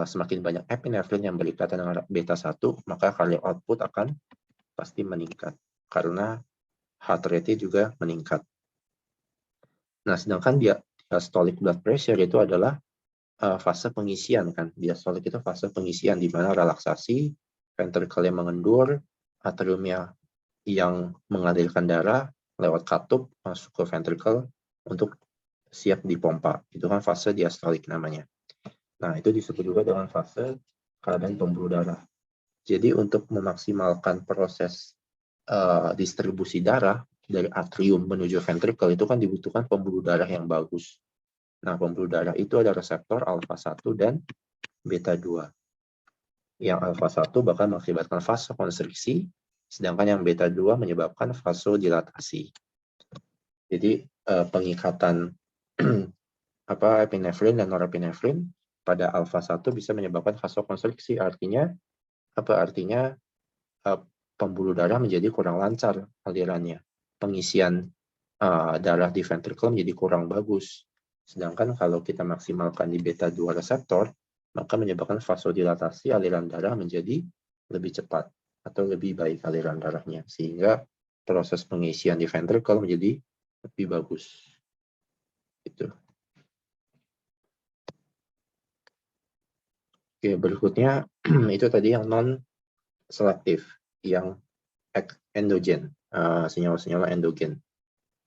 semakin banyak epinefrin yang berikatan dengan beta 1, maka cardiac output akan pasti meningkat karena heart rate juga meningkat. Nah, sedangkan diastolic blood pressure itu adalah fase pengisian kan. Diastolic itu fase pengisian di mana relaksasi, ventricle yang mengendur, atriumnya yang mengalirkan darah lewat katup masuk ke ventricle untuk siap dipompa. Itu kan fase diastolik namanya. Nah, itu disebut juga dengan fase keadaan pembuluh darah. Jadi untuk memaksimalkan proses distribusi darah dari atrium menuju ventricle itu kan dibutuhkan pembuluh darah yang bagus. Nah, pembuluh darah itu ada reseptor alfa 1 dan beta 2. Yang alfa 1 bahkan mengakibatkan vasokonstriksi, sedangkan yang beta 2 menyebabkan vasodilatasi. Jadi pengikatan epinefrin dan norepinefrin pada alfa 1 bisa menyebabkan vasokonstriksi. Artinya pembuluh darah menjadi kurang lancar alirannya. Pengisian darah di ventricle menjadi kurang bagus. Sedangkan kalau kita maksimalkan di beta 2 reseptor, maka menyebabkan vasodilatasi, aliran darah menjadi lebih cepat atau lebih baik aliran darahnya, sehingga proses pengisian di ventricle menjadi lebih bagus. Itu. Oke, berikutnya itu tadi yang non-selektif, yang endogen, senyawa-senyawa endogen.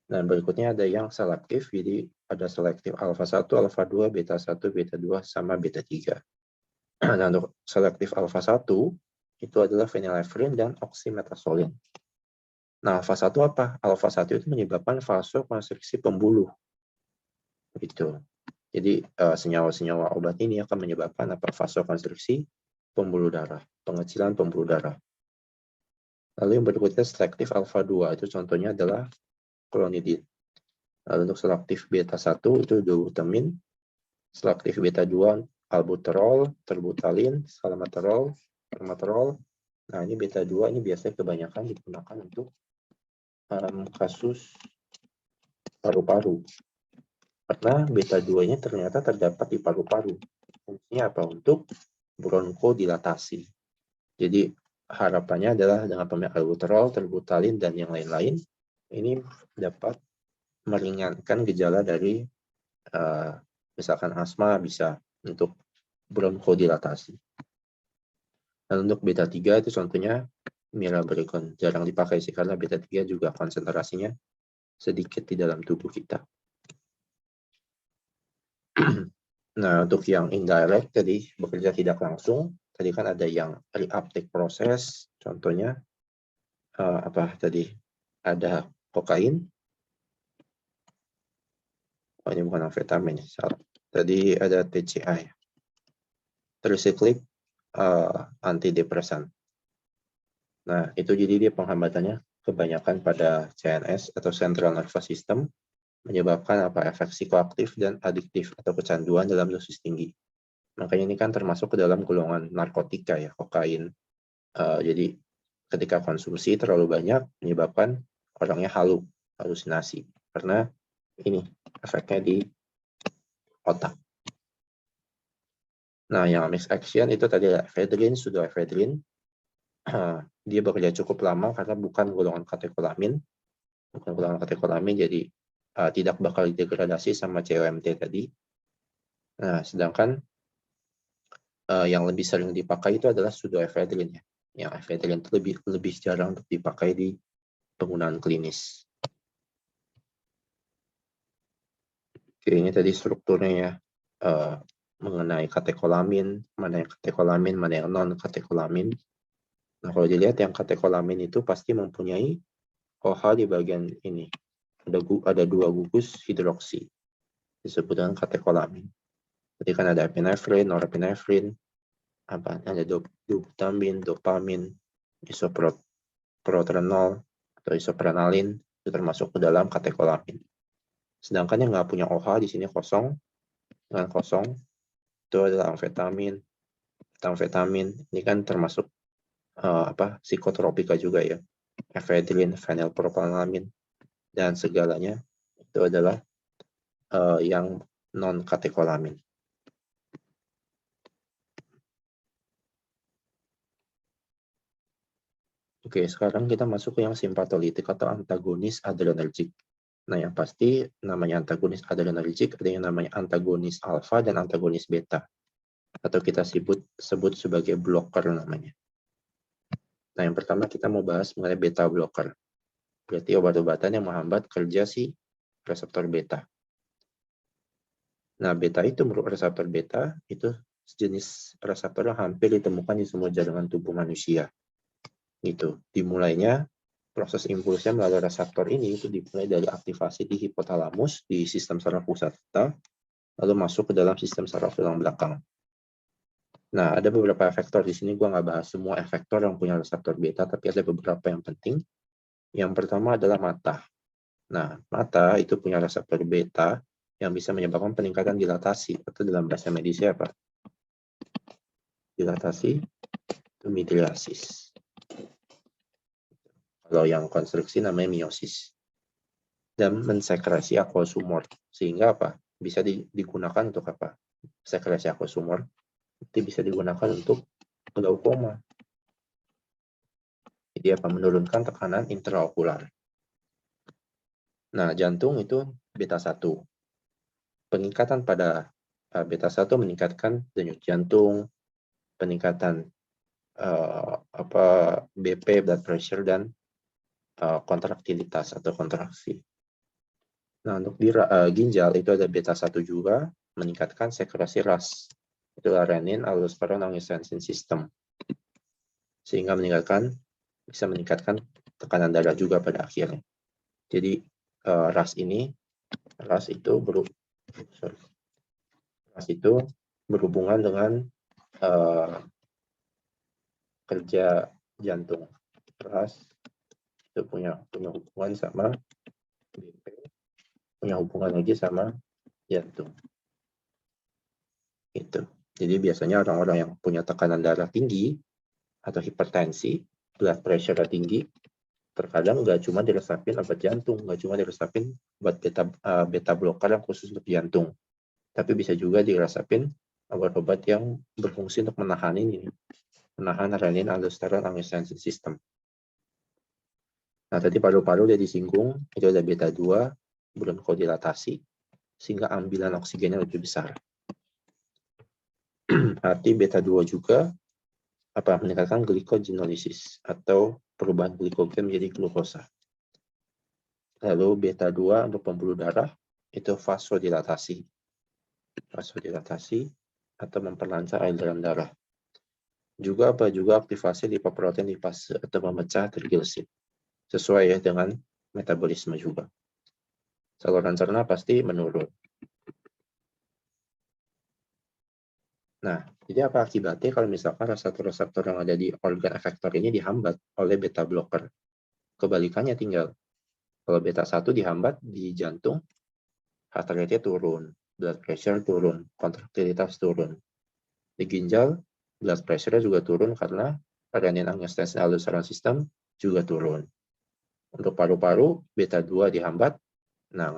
Nah, berikutnya ada yang selektif, jadi ada selektif alfa 1, alfa 2, beta 1, beta 2, sama beta 3. Nah, untuk selektif alfa 1, itu adalah phenylephrine dan oxymetazoline. Nah, alfa 1 apa? Alfa 1 itu menyebabkan vasokonstriksi pembuluh. Gitu. Jadi, senyawa-senyawa obat ini akan menyebabkan vasokonstriksi pembuluh darah, pengecilan pembuluh darah. Lalu yang berikutnya selektif alfa 2, itu contohnya adalah clonidine. Lalu untuk selektif beta 1 itu dobutamine, selektif beta 2 albuterol, terbutalin, salmeterol, formoterol. Nah, ini beta 2 ini biasanya kebanyakan digunakan untuk kasus paru-paru. Karena beta 2-nya ternyata terdapat di paru-paru. Fungsinya apa? Untuk bronchodilatasi. Jadi harapannya adalah dengan pemberian albuterol, terbutalin, dan yang lain-lain, ini dapat meringankan gejala dari misalkan asma, bisa untuk bronchodilatasi. Dan untuk beta 3 itu contohnya mirabricon. Jarang dipakai sih karena beta 3 juga konsentrasinya sedikit di dalam tubuh kita. Nah, untuk yang indirect tadi bekerja tidak langsung, tadi kan ada yang reuptake proses, contohnya ada kokain. Oh, ini bukan amfetamin, salah. Tadi ada TCA, tricyclic antidepresan. Nah, itu jadi dia penghambatannya kebanyakan pada CNS atau Central Nervous System, menyebabkan efek psikoaktif dan adiktif atau kecanduan dalam dosis tinggi. Makanya ini kan termasuk ke dalam golongan narkotika ya, kokain. Jadi ketika konsumsi terlalu banyak menyebabkan orangnya halusinasi karena ini efeknya di otak. Nah, yang mixed action itu tadi ada ephedrine, pseudoephedrine. Dia bekerja cukup lama karena bukan golongan katekolamin. Bukan golongan katekolamin, jadi tidak bakal degradasi sama COMT tadi. Nah, sedangkan yang lebih sering dipakai itu adalah pseudoephedrine ya. Yang ephedrine itu lebih jarang untuk dipakai di penggunaan klinis. Oke, ini tadi strukturnya ya, mengenai katekolamin, mana yang katekolamin, mana yang non-katekolamin. Nah, kalau dilihat yang katekolamin itu pasti mempunyai OH di bagian ini. Ada 2 gugus hidroksi, disebut dengan katekolamin. Jadi kan ada epinefrin, norepinefrin, ada dobutamine, dopamin, isoprotrenol, atau isoprenalin, itu termasuk ke dalam katekolamin. Sedangkan yang nggak punya OH di sini kosong, dengan kosong, itu adalah amfetamin. Amfetamin ini kan termasuk psikotropika juga ya, ephedrine, phenylpropanolamine, dan segalanya itu itu adalah yang non-katekolamin. Oke, sekarang kita masuk ke yang simpatolitik atau antagonis adrenergik. Nah, yang pasti namanya antagonis adrenergik ada yang namanya antagonis alfa dan antagonis beta. Atau kita sebut sebagai blocker namanya. Nah, yang pertama kita mau bahas mengenai beta blocker. Berarti obat-obatan yang menghambat kerja si reseptor beta. Nah, beta itu reseptor beta itu jenis reseptor yang hampir ditemukan di semua jaringan tubuh manusia. Gitu. Dimulainya proses impulsnya melalui reseptor ini itu dimulai dari aktivasi di hipotalamus di sistem saraf pusat kita, lalu masuk ke dalam sistem saraf tulang belakang. Nah, ada beberapa efektor di sini, gue nggak bahas semua efektor yang punya reseptor beta, tapi ada beberapa yang penting. Yang pertama adalah mata. Nah, mata itu punya reseptor beta yang bisa menyebabkan peningkatan dilatasi, atau dalam bahasa medisnya apa? Dilatasi itu midriasis. Kalau yang konstruksi namanya meiosis. Dan mensekresi aquasumor. Sehingga apa? Bisa digunakan untuk apa? Sekresi aquasumor itu bisa digunakan untuk glaukoma. Jadi apa? Menurunkan tekanan intraokular. Nah, jantung itu beta 1. Peningkatan pada beta 1 meningkatkan denyut jantung, peningkatan BP, blood pressure, dan kontraktilitas atau kontraksi. Nah, untuk di ginjal itu ada beta 1 juga, meningkatkan sekresi RAS. Itu renin, aldosteron, angiotensin system. Sehingga bisa meningkatkan tekanan darah juga pada akhirnya. Jadi RAS itu berhubungan dengan kerja jantung. RAS itu punya hubungan sama BP, punya hubungan lagi sama jantung. Itu. Jadi biasanya orang-orang yang punya tekanan darah tinggi atau hipertensi, blood pressure tinggi, terkadang nggak cuma diresapin obat jantung, nggak cuma diresapin obat beta blocker yang khusus untuk jantung, tapi bisa juga diresapin obat-obat yang berfungsi untuk menahan renin, aldosteron, angiotensin system. Nah, tadi paru-paru udah disinggung, itu ada beta 2, bronkodilatasi, sehingga ambilan oksigennya lebih besar. Hati beta 2 juga meningkatkan glycogenolisis atau perubahan glikogen menjadi glukosa. Lalu beta 2 untuk pembuluh darah itu vasodilatasi atau memperlancar aliran darah. Juga aktivasi lipoprotein lipase atau memecah trigliserid sesuai ya dengan metabolisme juga. Saluran cerna pasti menurun. Nah, jadi apa akibatnya kalau misalkan reseptor-reseptor yang ada di organ efektor ini dihambat oleh beta blocker? Kebalikannya tinggal. Kalau beta 1 dihambat di jantung, heart rate-nya turun, blood pressure turun, kontraktilitas turun. Di ginjal, blood pressure-nya juga turun karena renin, angiotensin, aldosteron system juga turun. Untuk paru-paru, beta 2 dihambat, nah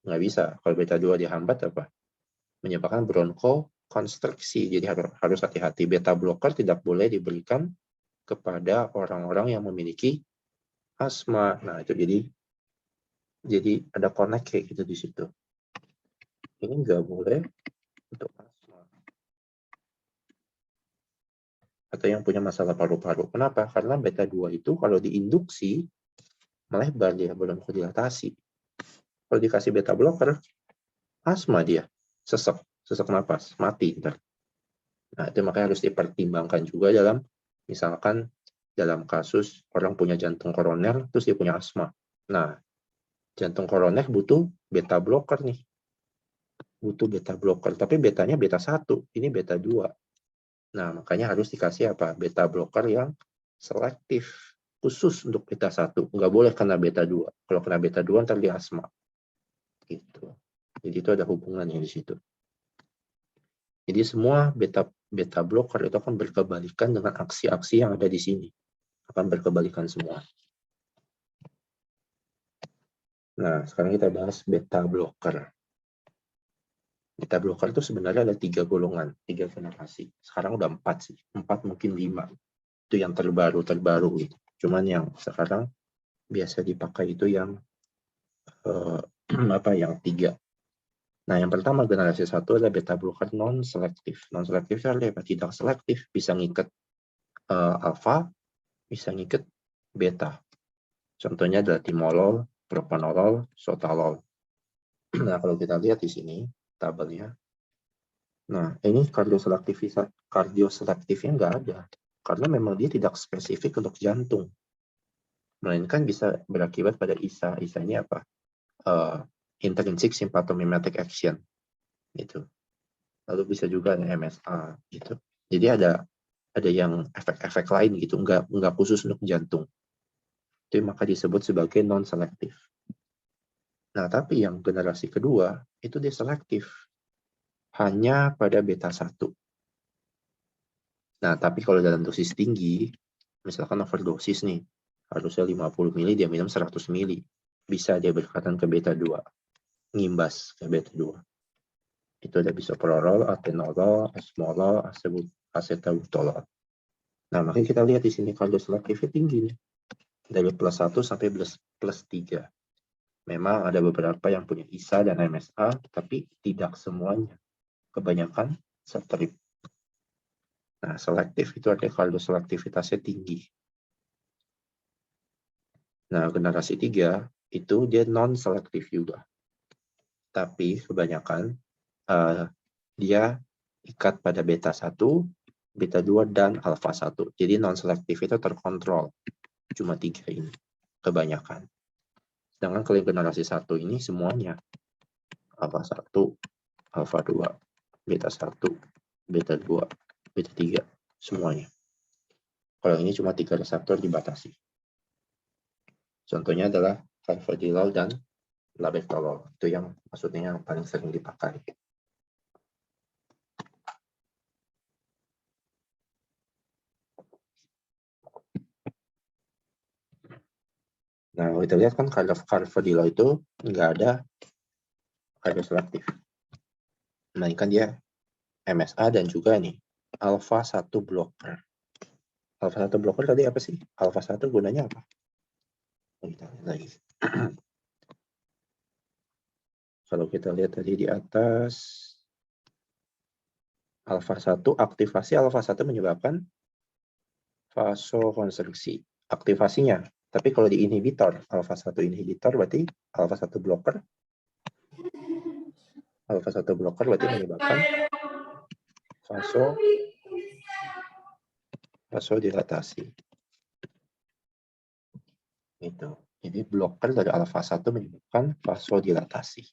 nggak bisa. Kalau beta 2 dihambat menyebabkan bronkokonstriksi. Jadi harus hati-hati. Beta blocker tidak boleh diberikan kepada orang-orang yang memiliki asma. Nah, itu jadi ada connect kayak gitu di situ. Ini nggak boleh untuk asma. Atau yang punya masalah paru-paru. Kenapa? Karena beta 2 itu kalau diinduksi melebar dia, belum dilatasi. Kalau dikasih beta blocker, asma dia, sesak napas, mati. Nah, itu makanya harus dipertimbangkan juga misalkan dalam kasus orang punya jantung koroner, terus dia punya asma. Nah, jantung koroner butuh beta blocker nih. Butuh beta blocker, tapi betanya beta 1, ini beta 2. Nah, makanya harus dikasih beta blocker yang selektif, khusus untuk beta 1. Nggak boleh kena beta 2. Kalau kena beta 2, ntar dia asma. Gitu. Jadi itu ada hubungannya di situ. Jadi semua beta blocker itu akan berkebalikan dengan aksi-aksi yang ada di sini. Akan berkebalikan semua. Nah, sekarang kita bahas beta blocker. Beta blocker itu sebenarnya ada 3 golongan, 3 generasi. Sekarang udah 4 sih, 4 mungkin 5. Itu yang terbaru gitu. Cuman yang sekarang biasa dipakai itu yang yang 3. Nah, yang pertama generasi 1 adalah beta blocker non-selektif. Non-selektif itu adalah tidak selektif, bisa ngikat alfa, bisa ngikat beta. Contohnya adalah timolol, propanolol, sotalol. Nah, kalau kita lihat di sini tabelnya, nah ini kardioselektifnya nggak ada, karena memang dia tidak spesifik untuk jantung, melainkan bisa berakibat pada ISA. ISA ini apa? Intrinsic sympathomimetic action, gitu. Lalu bisa juga MSA, gitu. Jadi ada yang efek-efek lain gitu, nggak khusus untuk jantung. Itu maka disebut sebagai non-selektif. Nah, tapi yang generasi kedua itu dia selektif hanya pada beta 1. Nah, tapi kalau dalam dosis tinggi, misalkan overdosis nih, harusnya 50 mili, dia minum 100 mili. Bisa dia berkaitan ke beta 2, ngimbas ke beta 2. Itu ada bisoprolol, atenolol, esmolol, acetobutolol. Nah, makanya kita lihat di sini kardioselektifnya tinggi nih. Dari +1 sampai +3. Memang ada beberapa yang punya ISA dan MSA, tapi tidak semuanya. Kebanyakan strip. Nah, selektif itu artinya kardioselektivitasnya tinggi. Nah, generasi 3 itu dia non-selektif juga. Tapi kebanyakan dia ikat pada beta 1, beta 2, dan alfa 1. Jadi non-selektif itu terkontrol. Cuma 3 ini, kebanyakan. Sedangkan kalau generasi 1 ini semuanya. Alfa 1, alfa 2, beta 1, beta 2, beta 3, semuanya. Kalau ini cuma 3 reseptor dibatasi. Contohnya adalah carvedilol dan labetalol. Itu yang maksudnya yang paling sering dipakai. Nah, kita lihat kan carvedilol itu nggak ada kardioselektif. Melainkan dia MSA dan juga nih alfa 1 blocker. Alfa 1 blocker tadi apa sih? Alfa 1 gunanya apa? Kita lihat lagi. Kalau kita lihat tadi di atas, alfa 1, aktivasi alfa 1 menyebabkan vasokonstriksi. Aktivasinya. Tapi kalau di inhibitor, alfa 1 inhibitor berarti alfa 1 blocker. Alfa 1 blocker berarti menyebabkan vasodilatasi. Itu. Jadi blocker dari alfa 1 menyebabkan vasodilatasi.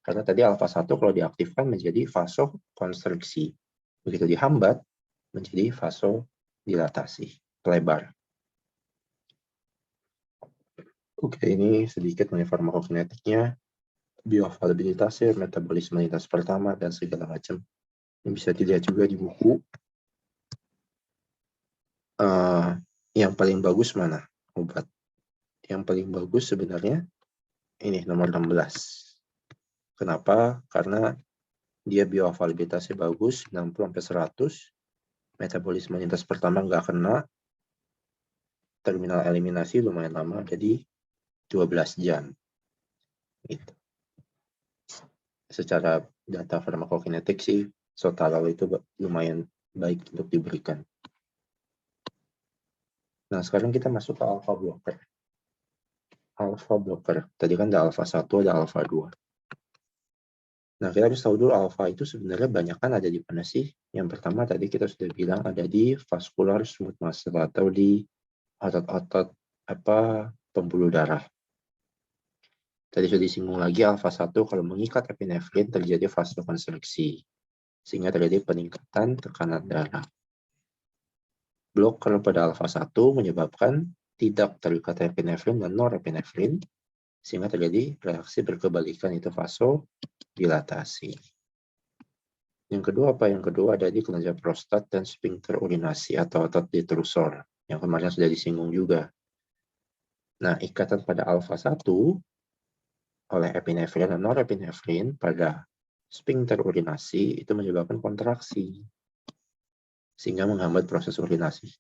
Karena tadi alfa 1 kalau diaktifkan menjadi vasokonstriksi. Begitu dihambat menjadi vasodilatasi, pelebar. Oke, ini sedikit mengenai farmakokinetiknya, bioavailabilitasnya, metabolisme lintas pertama, dan segala macam. Ini bisa dilihat juga di buku. Yang paling bagus mana obat? Yang paling bagus sebenarnya ini nomor 16. Kenapa? Karena dia bioavailabilitasnya bagus, 90-100. Metabolisme lintas pertama nggak kena. Terminal eliminasi lumayan lama, jadi 12 jam. Gitu. Secara data farmakokinetik sih, sotalol itu lumayan baik untuk diberikan. Nah, sekarang kita masuk ke alpha blocker. Alpha blocker. Tadi kan ada alpha 1, ada alpha 2. Nah, kita harus tahu dulu alpha itu sebenarnya banyak kan ada di mana sih? Yang pertama tadi kita sudah bilang ada di vascular smooth muscle atau di otot-otot pembuluh darah. Tadi sudah disinggung lagi alpha 1 kalau mengikat epinefrin terjadi vasokonstriksi sehingga terjadi peningkatan tekanan darah. Blocker pada alpha 1 menyebabkan tidak terikat epinefrin dan norepinefrin sehingga terjadi reaksi berkebalikan, itu vasodilatasi. Yang kedua apa? Yang kedua ada di kelenjar prostat dan sphincter urinasi atau otot detrusor yang kemarin sudah disinggung juga. Nah, ikatan pada alfa-1 oleh epinefrin dan norepinefrin pada sphincter urinasi itu menyebabkan kontraksi, sehingga menghambat proses urinasi.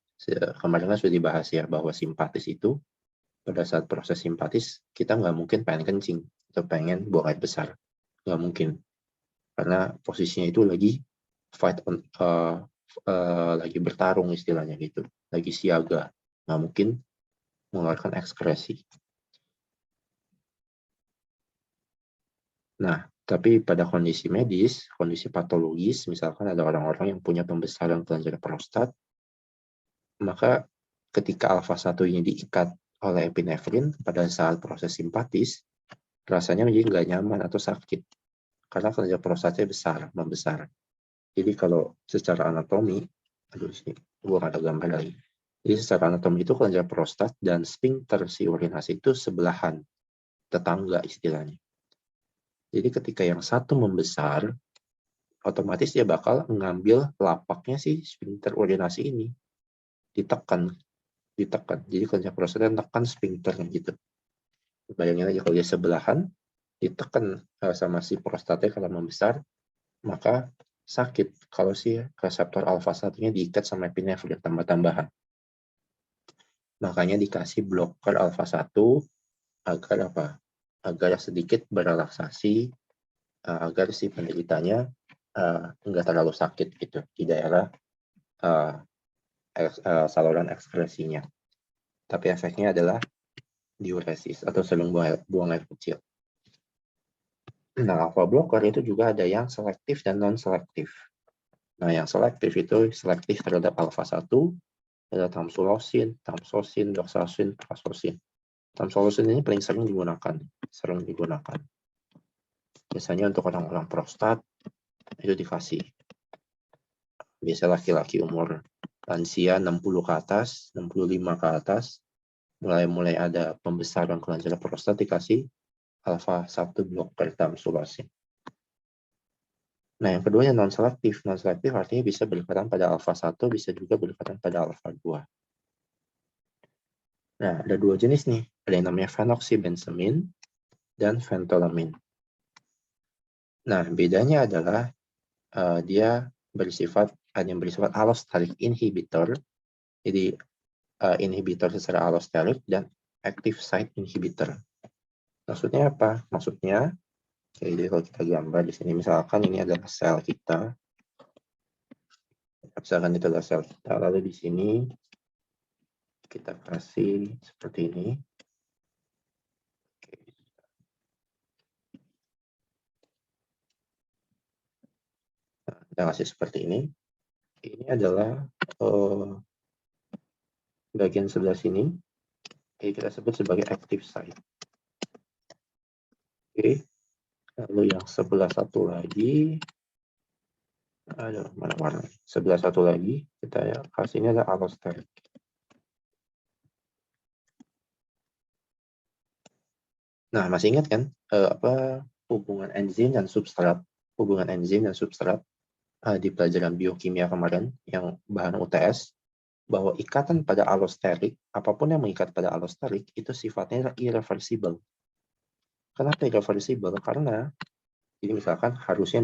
Kemarin kan sudah dibahas ya, bahwa simpatis itu, pada saat proses simpatis, kita nggak mungkin pengen kencing, atau pengen buang air besar. Nggak mungkin. Karena posisinya itu lagi lagi bertarung istilahnya gitu. Lagi siaga. Nggak mungkin mengeluarkan ekskresi. Nah, tapi pada kondisi medis, kondisi patologis, misalkan ada orang-orang yang punya pembesaran kelenjar prostat, maka ketika alfa-1 ini diikat oleh epinefrin pada saat proses simpatis, rasanya menjadi nggak nyaman atau sakit. Karena kelenjar prostatnya membesar. Jadi kalau secara anatomi, sini gue nggak ada gambar lagi. Jadi secara anatomi itu kelenjar prostat dan sphincter si urinasi itu sebelahan, tetangga istilahnya. Jadi ketika yang satu membesar, otomatis dia bakal mengambil lapaknya si sphincter urinasi ini. Ditekan. Jadi kelenjar prostatnya tekan sphincternya gitu. Bayangin aja kalau dia sebelahan, ditekan sama si prostatnya kalau membesar, maka sakit kalau si reseptor alfa-1-nya diikat sama epinefrin tambah-tambahan. Makanya dikasih bloker alfa-1 agar apa? Agar sedikit berelaksasi, agar si penderitanya enggak terlalu sakit gitu di daerah saluran ekskresinya. Tapi efeknya adalah diuresis atau sering buang air kecil. Nah, alpha blocker itu juga ada yang selektif dan non-selektif. Nah, yang selektif itu selektif terhadap alfa-1, ada tamsulosin, doxazosin, prazosin. Tamsulosin ini paling sering digunakan. Biasanya untuk orang-orang prostat itu dikasih. Biasa laki-laki umur lansia 60 ke atas, 65 ke atas, mulai ada pembesaran kelenjar prostat dikasih alfa-1 blocker tamsulosin. Nah, yang kedua yang non-selektif. Non-selektif artinya bisa berikatan pada alfa-1, bisa juga berikatan pada alfa-2. Nah, ada dua jenis nih. Ada yang namanya phenoxybenzamin dan phentolamine. Nah, bedanya adalah dia ada yang bersifat allosteric inhibitor. Jadi, inhibitor secara allosteric dan active site inhibitor. Maksudnya apa? Maksudnya, jadi kalau kita gambar di sini, misalkan ini adalah sel kita. Misalkan itu adalah sel kita, lalu di sini kita kasih seperti ini. Nah, kita kasih seperti ini. Ini adalah bagian sebelah sini. Jadi kita sebut sebagai active site. Oke. Lalu yang sebelah satu lagi, mana-mana. Sebelah satu lagi, kita kasihnya adalah allosteric. Nah, masih ingat kan hubungan enzim dan substrat? Hubungan enzim dan substrat di pelajaran biokimia kemarin yang bahan UTS, bahwa ikatan pada allosterik, apapun yang mengikat pada allosterik itu sifatnya irreversible. Kenapa irreversible? Karena jadi misalkan harusnya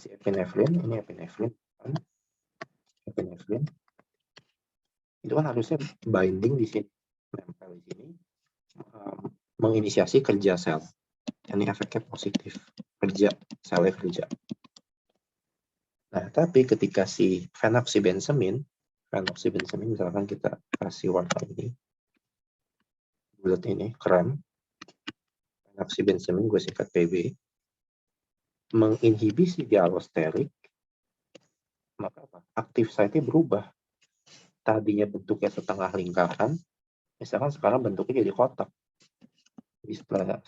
si epinefrin itu kan harusnya binding di sini, menempel di sini, menginisiasi kerja sel. Ini efeknya positif, selnya kerja. Nah, tapi ketika si phenoxybenzamin misalkan kita kasih warna ini, bulat ini, krem, phenoxybenzamin gue singkat PB, menginhibisi di allosterik, maka aktif site-nya berubah. Tadinya bentuknya setengah lingkaran, misalkan sekarang bentuknya jadi kotak. Jadi setelah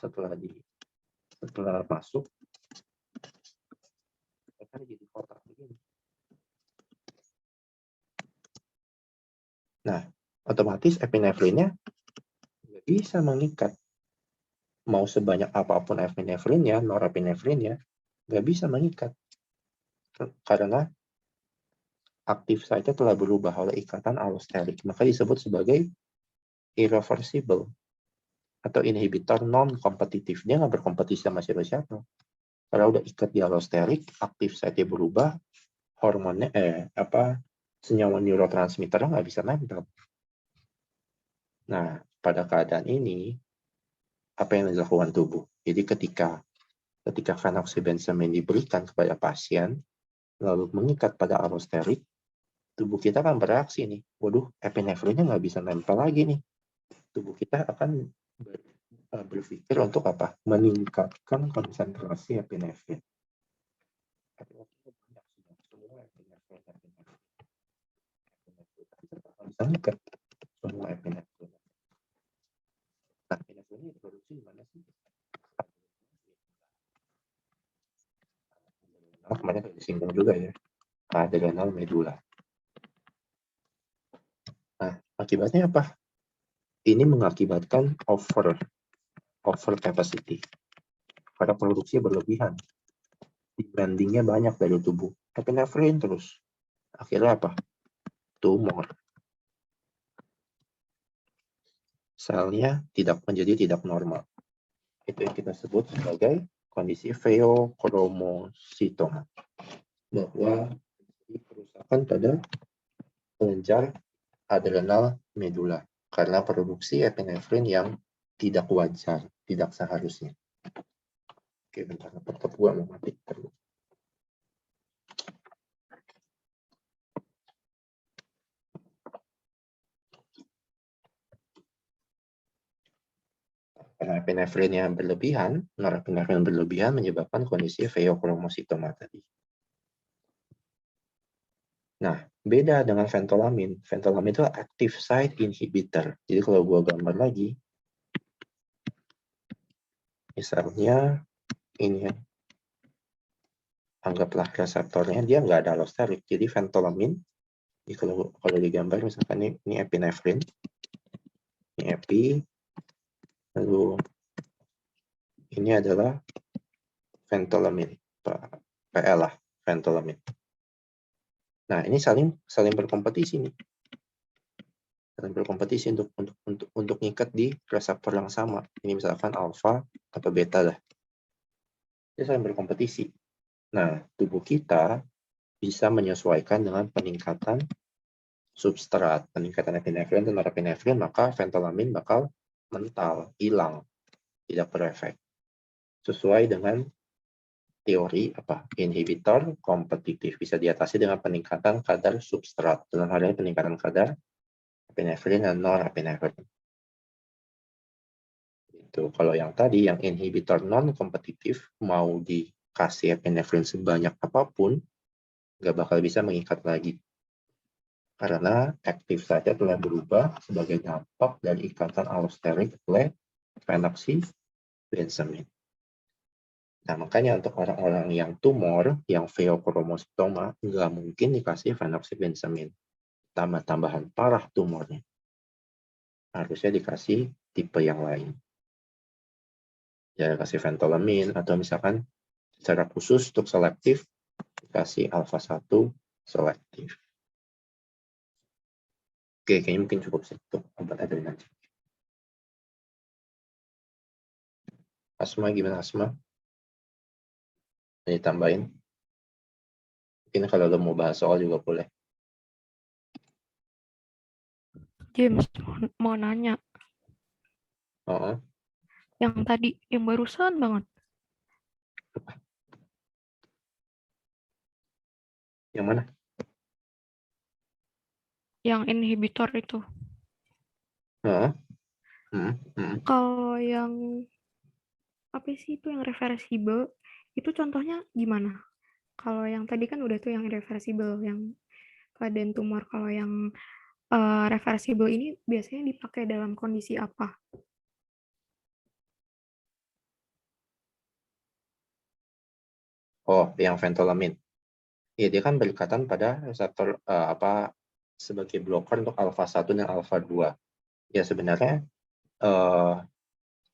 masuk, akan jadi kotak begini. Nah, otomatis epinefrinnya nggak bisa mengikat. Mau sebanyak apapun epinefrinnya, norepinefrinnya, nggak bisa mengikat. Karena aktif site telah berubah oleh ikatan allosterik. Maka disebut sebagai irreversible atau inhibitor non-kompetitif. Dia nggak berkompetisi sama siapa-siapa. Kalau udah ikat di allosterik, aktif site-nya berubah, hormonnya senyawa neurotransmitternya nggak bisa nempel. Nah, pada keadaan ini apa yang dilakukan tubuh? Jadi ketika phenoxybenzamin diberikan kepada pasien lalu mengikat pada allosterik, tubuh kita akan bereaksi nih. Waduh, epinefrinnya nggak bisa nempel lagi nih. Tubuh kita akan berpikir untuk apa? Meningkatkan konsentrasi epinefrin. Bisa mengikat semua epinefrin. Nah, epinefrin ini diproduksi di mana sih? Nah, kemarin sudah disinggung juga ya, adrenal medula. Nah, akibatnya apa? Ini mengakibatkan over capacity. Karena produksi berlebihan. Demandingnya banyak dari tubuh. Epinefrin terus. Akhirnya apa? Tumor. Selnya menjadi tidak normal. Itu yang kita sebut sebagai kondisi pheochromocytoma. Bahwa kerusakan pada kelenjar adrenal medula karena produksi epinefrin yang tidak wajar, tidak seharusnya. Oke, bentar, laptop gua mau mati. Karena epinefrin yang berlebihan, norepinefrin berlebihan menyebabkan kondisi pheochromocytoma tadi. Nah, beda dengan ventolamin. Ventolamin itu active site inhibitor. Jadi kalau gua gambar lagi, misalnya ini ya, anggaplah reseptornya dia nggak ada allosterik. Jadi ventolamin, jadi kalau digambar misalkan ini epinefrin, ini epi, lalu ini adalah ventolamin, PL lah, ventolamin. Nah, ini saling berkompetisi nih. Saling berkompetisi untuk ngikat di reseptor yang sama. Ini misalkan alfa atau beta lah. Ini saling berkompetisi. Nah, tubuh kita bisa menyesuaikan dengan peningkatan substrat, peningkatan epinefrin dan norepinefrin, maka ventolamin bakal mental, hilang, tidak berefek. Sesuai dengan teori inhibitor kompetitif, bisa diatasi dengan peningkatan kadar substrat, dalam hal ini peningkatan kadar epinefrin dan norepinefrin. Itu kalau yang tadi yang inhibitor non kompetitif mau dikasih epinefrin sebanyak apapun nggak bakal bisa mengikat lagi karena aktif saja telah berubah sebagai dampak dari ikatan allosterik oleh phenoxybenzamin. Nah, makanya untuk orang-orang yang tumor, yang pheochromocytoma, nggak mungkin dikasih phenoxybenzamin. Tambah-tambahan parah tumornya. Harusnya dikasih tipe yang lain. Ya, kasih ventolamin, atau misalkan secara khusus untuk selektif, dikasih alpha 1 selektif. Oke, kayaknya mungkin cukup sih untuk obat adrenal. Asma gimana Asma? Ditambahin? Mungkin kalau lo mau bahas soal juga boleh. James, mau nanya. Yang tadi, yang barusan banget. Yang mana? Yang inhibitor itu. Kalau yang apa sih itu yang reversible, itu contohnya gimana? Kalau yang tadi kan udah tuh yang irreversible, yang keadaan tumor. Kalau yang reversible ini biasanya dipakai dalam kondisi apa? Oh, yang ventolamin. Ya, dia kan berikatan pada reseptor sebagai blocker untuk alpha 1 dan alpha 2. Ya, sebenarnya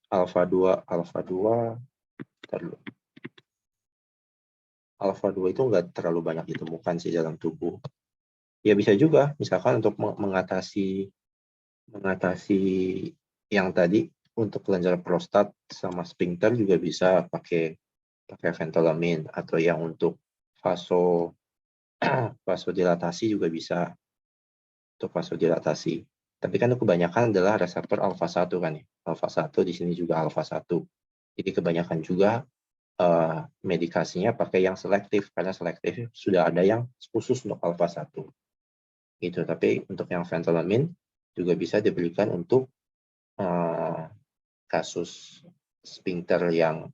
alpha 2 itu nggak terlalu banyak ditemukan sih dalam tubuh. Ya bisa juga, misalkan untuk mengatasi mengatasi yang tadi untuk kelenjar prostat sama sphincter juga bisa pakai ventolamin, atau yang untuk vasodilatasi juga bisa untuk vasodilatasi. Tapi kan kebanyakan adalah reseptor alfa 1 kan ya. Alfa 1 di sini juga alfa 1. Jadi kebanyakan juga medikasinya pakai yang selektif, karena selektif sudah ada yang khusus untuk alfa 1. Gitu. Tapi untuk yang ventolamin juga bisa diberikan untuk kasus sphincter yang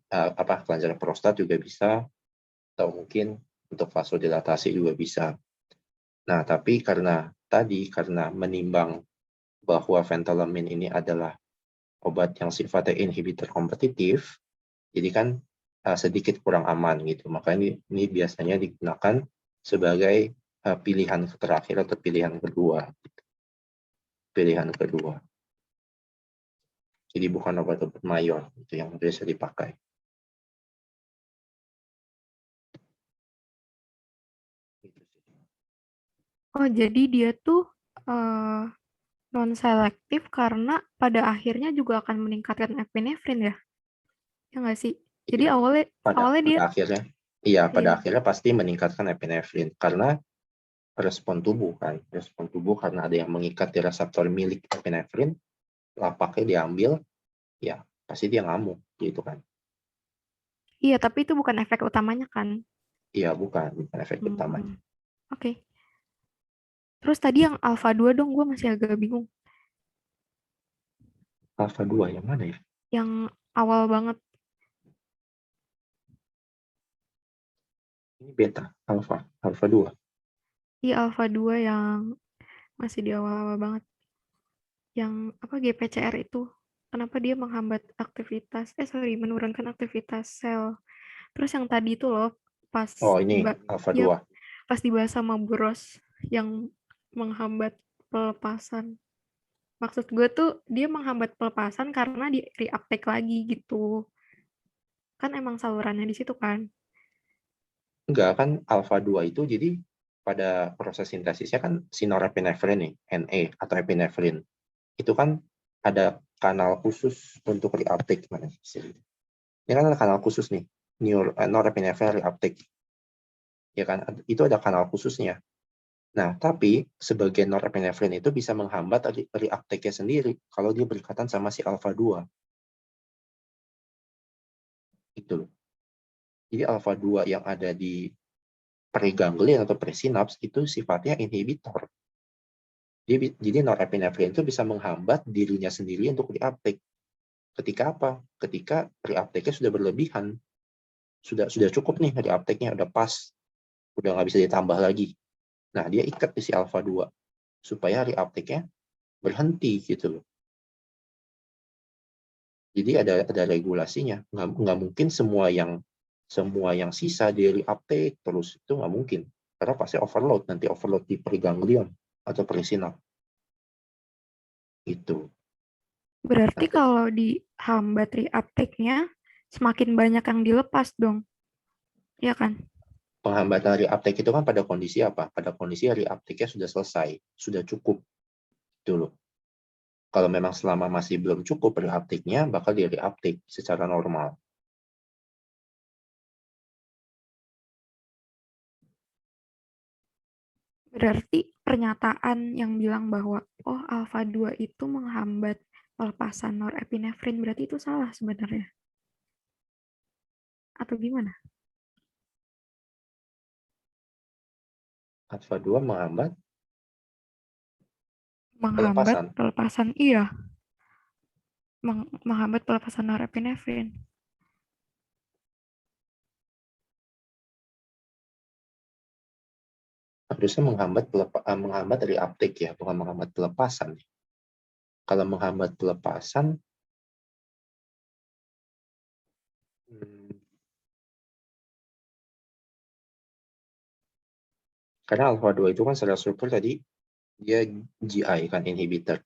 kelenjar prostat juga bisa, atau mungkin untuk vasodilatasi juga bisa. Nah, tapi karena menimbang bahwa ventolamin ini adalah obat yang sifatnya inhibitor kompetitif, jadi kan sedikit kurang aman gitu. Makanya ini biasanya digunakan sebagai pilihan terakhir atau pilihan kedua. Jadi bukan obat-obat mayor itu yang biasa dipakai. Oh, jadi dia tuh non-selektif karena pada akhirnya juga akan meningkatkan epinefrin ya? Ya nggak sih? Jadi Iya, awalnya dia, akhirnya, pada iya, akhirnya pasti meningkatkan epinefrin karena respon tubuh karena ada yang mengikat di reseptor milik epinefrin, lapaknya diambil, ya pasti dia ngamuk gitu kan. iya, tapi itu bukan efek utamanya kan? Iya, bukan efek utamanya. Oke. Terus tadi yang alpha 2 dong, gue masih agak bingung. Alpha 2 yang mana ya? Yang awal banget. Ini beta, alpha 2. Iya, alpha 2 yang masih di awal-awal banget. Yang apa GPCR itu. Kenapa dia menghambat menurunkan aktivitas sel. Terus yang tadi itu loh, pas Oh, ini tiba, alpha ya 2. pas dibahas sama Bu Ros yang menghambat pelepasan. Maksud gue tuh dia menghambat pelepasan karena di reuptake lagi gitu. Kan emang salurannya di situ kan. Enggak, kan alpha 2 itu jadi pada proses sintesisnya kan si norepinefrin nih, Na atau epinefrin. Itu kan ada kanal khusus untuk reuptake. Ini kan ada kanal khusus nih, norepinefrin reuptake. Ya kan, itu ada kanal khususnya. Nah, tapi sebagian norepinefrin itu bisa menghambat reuptake-nya sendiri kalau dia berikatan sama si alpha 2. Itu. Jadi alpha 2 yang ada di preganglion atau presinaps itu sifatnya inhibitor. Jadi norepinefrin itu bisa menghambat dirinya sendiri untuk reuptake. Ketika apa? Ketika reuptake-nya sudah berlebihan. Sudah cukup nih reuptake-nya, udah pas. Udah nggak bisa ditambah lagi. Nah, dia ikat di si alpha 2 supaya reuptake-nya berhenti gitu loh. Jadi ada regulasinya. Nggak mungkin semua yang sisa di reuptake terus, itu nggak mungkin. Karena pasti nanti overload di preganglion atau presinap. Itu. Berarti Nah, kalau dihambat reuptake-nya, semakin banyak yang dilepas dong. Iya kan? penghambatan reuptake itu kan pada kondisi apa? Pada kondisi reuptake-nya sudah selesai, sudah cukup. Itu loh. Kalau memang selama masih belum cukup reuptake-nya, bakal di reuptake secara normal. Berarti pernyataan yang bilang bahwa oh alpha 2 itu menghambat pelepasan norepinefrin berarti itu salah sebenarnya. Atau gimana? Alpha 2 menghambat Menghambat pelepasan. pelepasan, iya. Menghambat pelepasan norepinefrin. Harusnya menghambat reuptake ya, bukan menghambat pelepasan. Kalau menghambat pelepasan, karena alpha 2 itu kan secara struktur tadi dia GI kan inhibitor.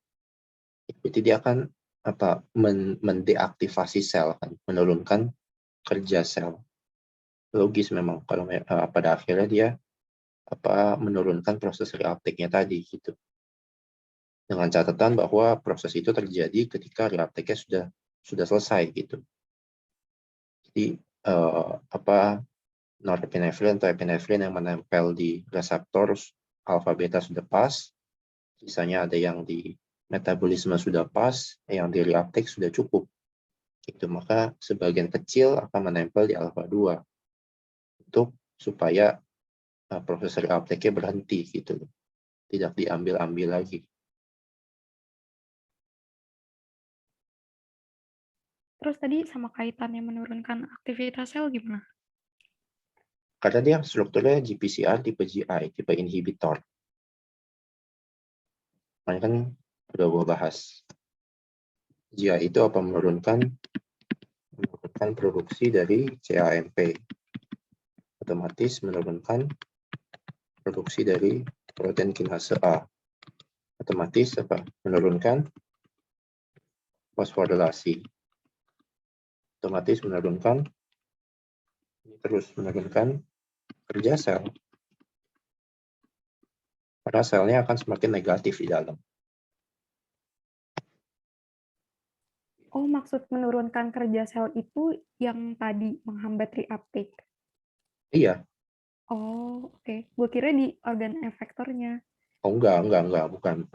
Jadi dia akan mendeaktivasi sel kan, menurunkan kerja sel. Logis memang kalau pada akhirnya dia menurunkan proses reuptake-nya tadi gitu. Dengan catatan bahwa proses itu terjadi ketika reuptake-nya sudah selesai gitu. Jadi norepinefrin atau epinefrin yang menempel di reseptor alfa beta sudah pas, sisanya ada yang di metabolisme sudah pas, yang di reuptake sudah cukup. Itu maka sebagian kecil akan menempel di alfa 2 supaya proses reuptake-nya berhenti gitu. Tidak diambil-ambil lagi. Terus tadi sama kaitannya menurunkan aktivitas sel gimana? Karena dia strukturnya GPCR tipe GI, tipe inhibitor. Makanya kan udah gue bahas. GI itu apa menurunkan produksi dari CAMP. Otomatis menurunkan produksi dari protein kinase A. Otomatis menurunkan fosforilasi. Otomatis menurunkan kerja sel. Karena selnya akan semakin negatif di dalam. Oh, maksud menurunkan kerja sel itu yang tadi menghambat reuptake. Iya. Oh, oke. Gue kira di organ efektornya. Oh, enggak, bukan.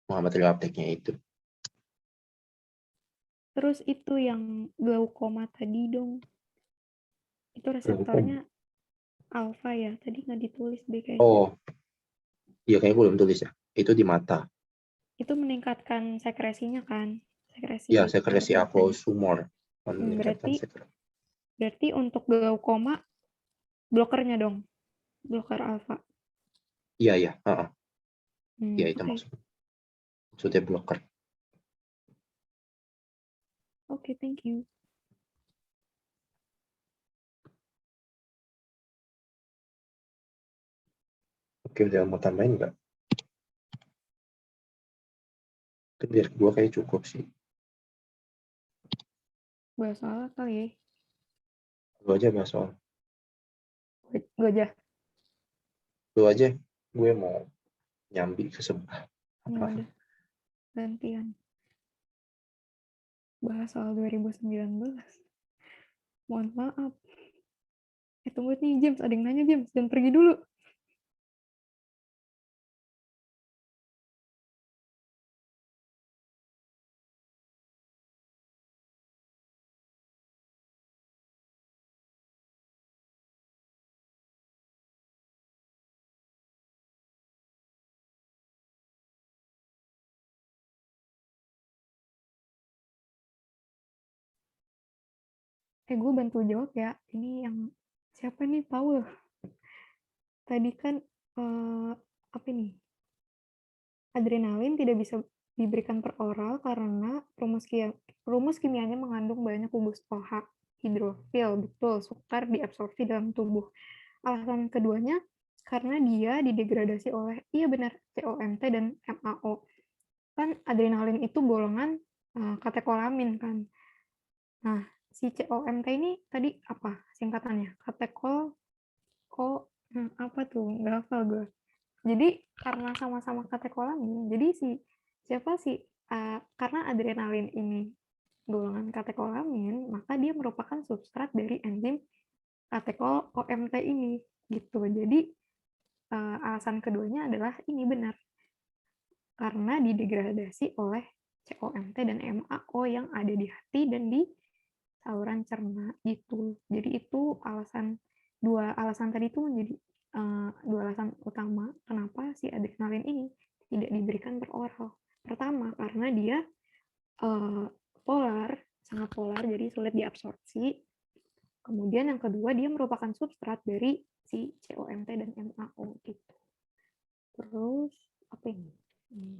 Menghambat reuptake-nya itu. Terus itu yang glaukoma tadi dong. Itu reseptornya alfa ya. Tadi nggak ditulis deh kayaknya. Oh, iya kayaknya gue belum tulis ya. Itu di mata. Itu meningkatkan sekresinya kan? Iya, Sekresi sekresi alfa tadi. aqueous meningkatkan sekresi. Berarti untuk glaukoma blokernya dong. Bloker alfa. Iya. Iya, itu Oke. maksudnya blocker. Oke, thank you. Oke, udah mau tambahin nggak? Itu biar gue kayak cukup sih. Bahas soal kali ya. Gue aja bahas soal. Gue aja. Lu aja, gue mau nyambi ke sebelah. Ya udah, gantian. Bahas soal 2019. Mohon maaf. Tunggu nih, James. Ada yang nanya, James. Jangan pergi dulu. Gue bantu jawab ya. Ini yang siapa nih, Paul? Tadi kan apa nih? Adrenalin tidak bisa diberikan per oral karena rumus kimianya mengandung banyak gugus OH, hidrofil, betul, sukar diabsorpsi dalam tubuh. Alasan keduanya karena dia didegradasi oleh, iya benar, COMT dan MAO. Kan adrenalin itu golongan katekolamin kan. Nah, si COMT ini tadi apa singkatannya? Apa tuh? Nggak hafal gue. Jadi karena sama-sama katekolamin, jadi siapa sih? Karena adrenalin ini golongan katekolamin, maka dia merupakan substrat dari enzim katekol OMT ini gitu. Jadi alasan keduanya adalah ini benar karena didegradasi oleh COMT dan MAO yang ada di hati dan di saluran cerna gitu. Jadi itu dua alasan tadi itu menjadi dua alasan utama kenapa si adrenalin ini tidak diberikan per oral. Pertama karena dia polar, sangat polar, jadi sulit diabsorpsi. Kemudian yang kedua dia merupakan substrat dari si COMT dan MAO gitu. Terus apa ini?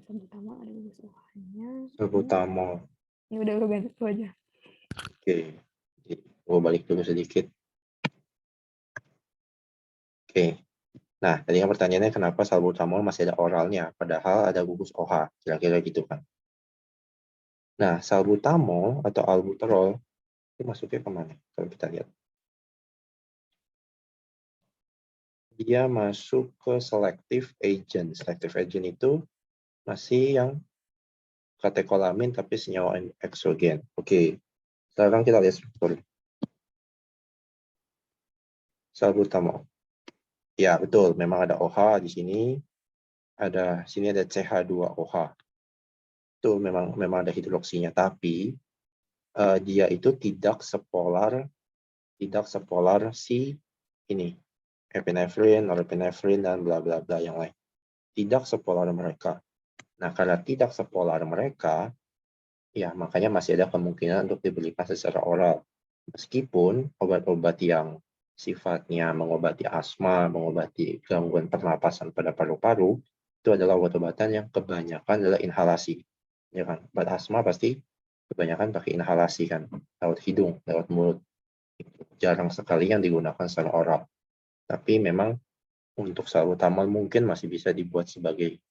Sebutama ada gugus OH-nya. Salbutamol. Ini udah lu ganti itu aja. Oke. Gue balik dulu sedikit. Oke. Nah, tadi kan pertanyaannya kenapa salbutamol masih ada oralnya, padahal ada gugus OH, kira-kira gitu kan. Nah, salbutamol atau albuterol itu masuknya kemana? Kalau kita lihat. Dia masuk ke selective agent. Selective agent itu Masih yang katekolamin tapi senyawa eksogen. Oke, sekarang kita lihat struktur. Salbutamol. Ya, betul. Memang ada OH di sini. Sini ada CH2OH. Itu memang ada hidroksinya, tapi dia itu tidak sepolar si ini, epinefrin, norepinefrin, dan bla bla bla yang lain. Tidak sepolar mereka. Nah, karena tidak sepolar mereka, ya makanya masih ada kemungkinan untuk diberikan secara oral. Meskipun obat-obat yang sifatnya mengobati asma, mengobati gangguan pernapasan pada paru-paru, itu adalah obat-obatan yang kebanyakan adalah inhalasi. Ya kan? Obat asma pasti kebanyakan pakai inhalasi kan, lewat hidung, lewat mulut. Jarang sekali yang digunakan secara oral. Tapi memang untuk salbutamol mungkin masih bisa dibuat sebagai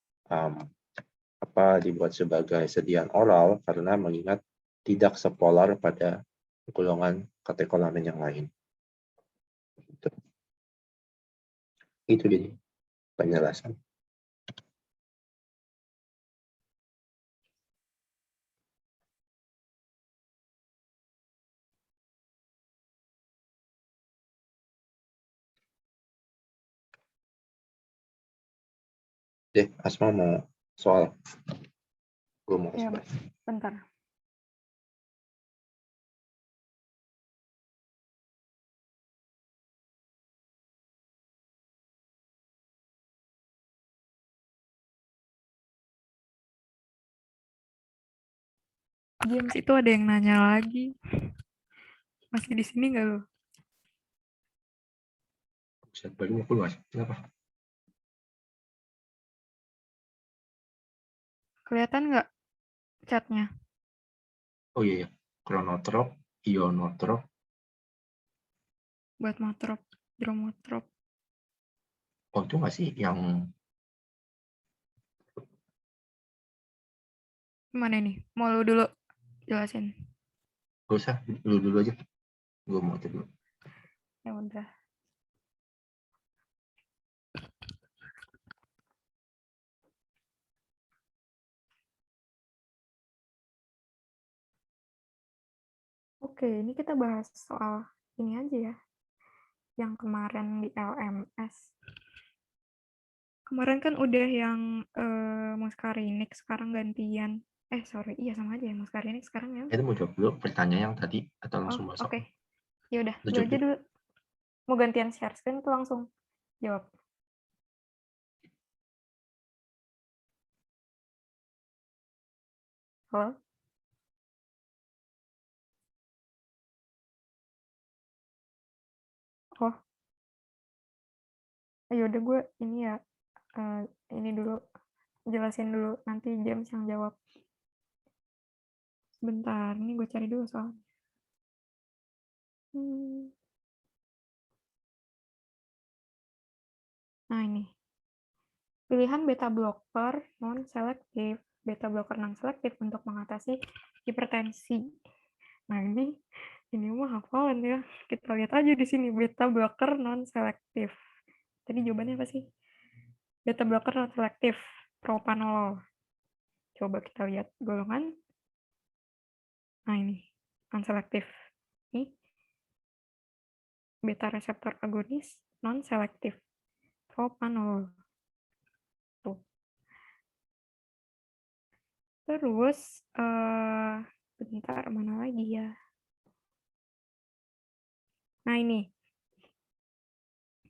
sediaan oral karena mengingat tidak sepolar pada golongan katekolamin yang lain. Itu jadi penjelasan. Deh, Asma mau soal? Gue mau Ya, soal. bentar. James itu ada yang nanya lagi. Masih di sini nggak lo? Bisa baru mau keluar. Kenapa? Kelihatan nggak chatnya? Oh iya, kronotrop, ionotrop. Buat motrop, dromotrop. Oh itu nggak sih yang Mana nih? Mau lu dulu jelasin. gak usah, dulu aja. Gue mau cek dulu. Ya udah. Oke, ini kita bahas soal ini aja ya. Yang kemarin di LMS. Kemarin kan udah yang muscarinic, sekarang gantian. Sorry, iya sama aja ya muscarinic sekarang ya. Itu mau jawab dulu pertanyaan yang tadi atau langsung masuk? Oke. Ya udah, lu Jawab aja dulu. dulu. Mau gantian share screen tuh langsung jawab. Halo? Oh, ya udah gue ini ya, ini dulu, jelasin dulu, nanti James yang jawab. Sebentar, ini gue cari dulu soalnya. Nah ini, pilihan beta blocker non-selektif. Beta blocker non-selektif untuk mengatasi hipertensi. Nah ini mah hafalan ya. Kita lihat aja di sini, beta blocker non-selektif. Tadi jawabannya apa sih? Beta blocker non-selektif, propanolol. Coba kita lihat golongan. Nah ini, non-selektif. Ini beta reseptor agonis non-selektif, propanolol. Tuh. Terus, bentar, mana lagi ya? Nah ini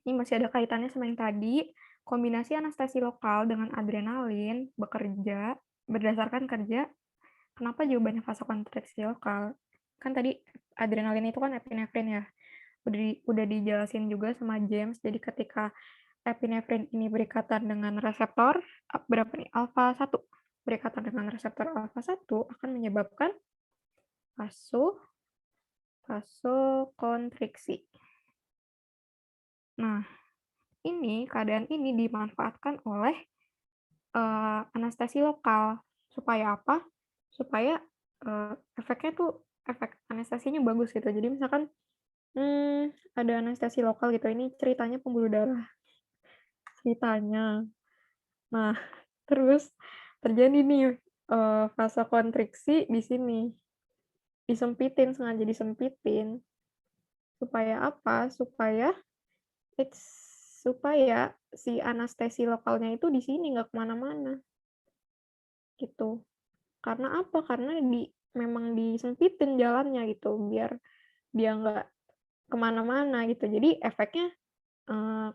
masih ada kaitannya sama yang tadi. Kombinasi anestesi lokal dengan adrenalin bekerja berdasarkan kerja. Kenapa jawabannya vasokonstriksi lokal? Kan tadi adrenalin itu kan epinefrin ya. Udah dijelasin juga sama James. Jadi ketika epinefrin ini berikatan dengan reseptor berapa nih? Alfa 1. Berikatan dengan reseptor alfa 1 akan menyebabkan vasokonstriksi. Nah, keadaan ini dimanfaatkan oleh anestesi lokal. Supaya apa? Supaya efeknya tuh, efek anestesinya bagus gitu. Jadi misalkan ada anestesi lokal gitu. Ini ceritanya pembuluh darah. Ceritanya. Nah, terus terjadi nih fase kontriksi di sini. Disempitin, sengaja disempitin. Supaya apa? Supaya si anestesi lokalnya itu di sini, nggak kemana-mana. Gitu. Karena apa? Karena memang disempitin jalannya gitu, biar dia nggak kemana-mana gitu. Jadi efeknya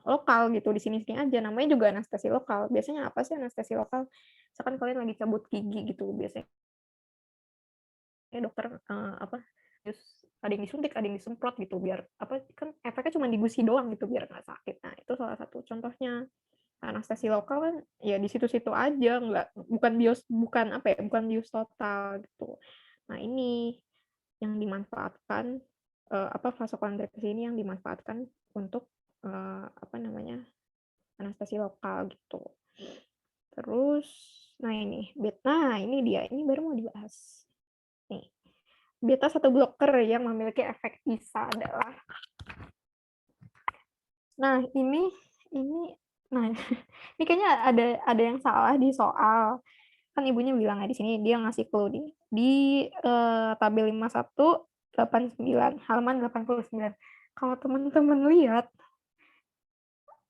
lokal gitu, di sini-sini aja. Namanya juga anestesi lokal. Biasanya apa sih anestesi lokal? Misalkan kalian lagi cabut gigi gitu, biasanya dokter ada yang disuntik, ada yang disemprot gitu, biar apa kan efeknya cuma di gusi doang gitu, biar nggak sakit. Nah itu salah satu contohnya. Anestesi lokal kan ya di situ-situ aja, bukan bius total gitu. Nah ini yang dimanfaatkan vasokonstriksi ini yang dimanfaatkan untuk anestesi lokal gitu. Terus ini dia, ini baru mau dibahas. Nih, beta 1 blocker yang memiliki efek ISA adalah ini ini kayaknya ada yang salah di soal. Kan ibunya bilang di sini dia ngasih clue di tabel 5189 halaman 89. Kalau teman-teman lihat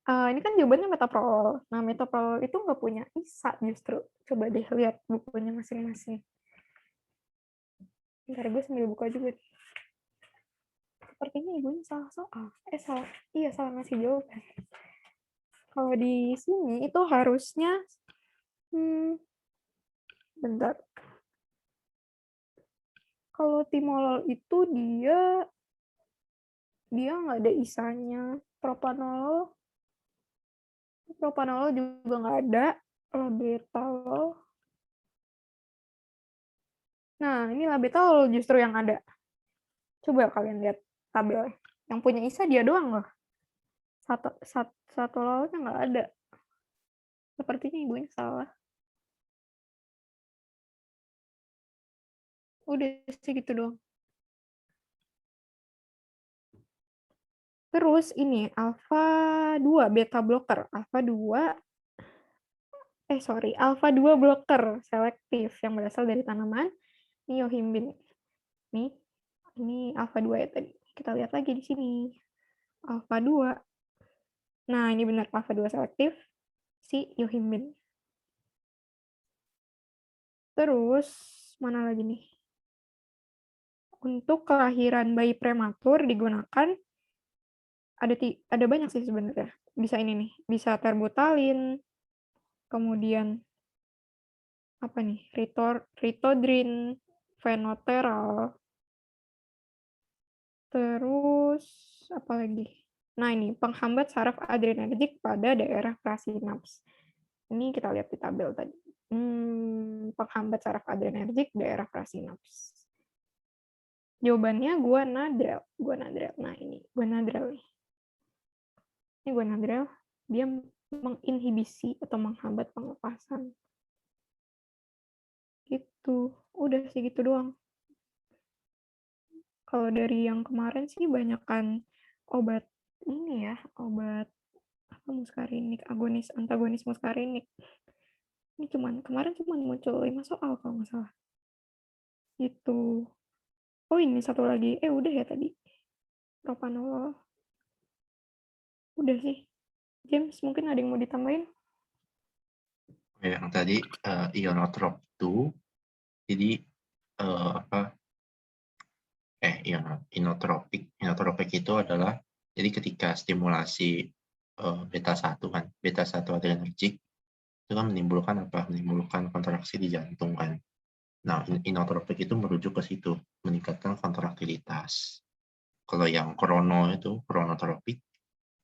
ini kan jawabannya metoprolol. Nah, metoprolol itu nggak punya ISA justru. Coba deh lihat bukunya masing-masing. Ntar gue sambil buka juga. Sepertinya ibunya salah soal. Salah ngasih jawaban. Kalau di sini itu harusnya bentar. Kalau timolol itu dia nggak ada ISA-nya. Propanolol juga nggak ada. Labetalol. Nah, ini labetalol justru yang ada. Coba kalian lihat tabelnya. Yang punya ISA dia doang loh. Satu lolnya nggak ada. Sepertinya ibunya salah. Udah segitu doang. Terus ini alfa 2 beta blocker. Alfa 2 blocker selektif yang berasal dari tanaman niohimbin. Ini alfa 2 ya tadi. Kita lihat lagi di sini. Alfa 2. Nah, ini benar alfa 2 selektif si yohimbin. Terus mana lagi nih? Untuk kelahiran bayi prematur digunakan ada banyak sih sebenarnya. Bisa ini nih, bisa terbutalin, kemudian ritodrin, fenoteral, terus apa lagi? Nah ini penghambat saraf adrenergik pada daerah prasinaps. Ini kita lihat di tabel tadi. Penghambat saraf adrenergik daerah prasinaps. Jawabannya guanadrel. Nah ini guanadrel nih. Ini guanadrel, dia menginhibisi atau menghambat penglepasan. Gitu. Udah segitu doang. Kalau dari yang kemarin sih banyakan obat muskarinik, antagonis muskarinik. Ini kemarin muncul 5 soal kalau nggak salah. Gitu. Oh ini satu lagi. Udah ya tadi. Propanolol. Udah sih. James, mungkin ada yang mau ditambahin? Yang tadi ionotrop 2. Jadi inotropik itu adalah jadi ketika stimulasi beta 1 kan, beta 1 adrenergik itu kan menimbulkan kontraksi di jantung kan. Nah, inotropik itu merujuk ke situ, meningkatkan kontraktilitas. Kalau yang kronotropik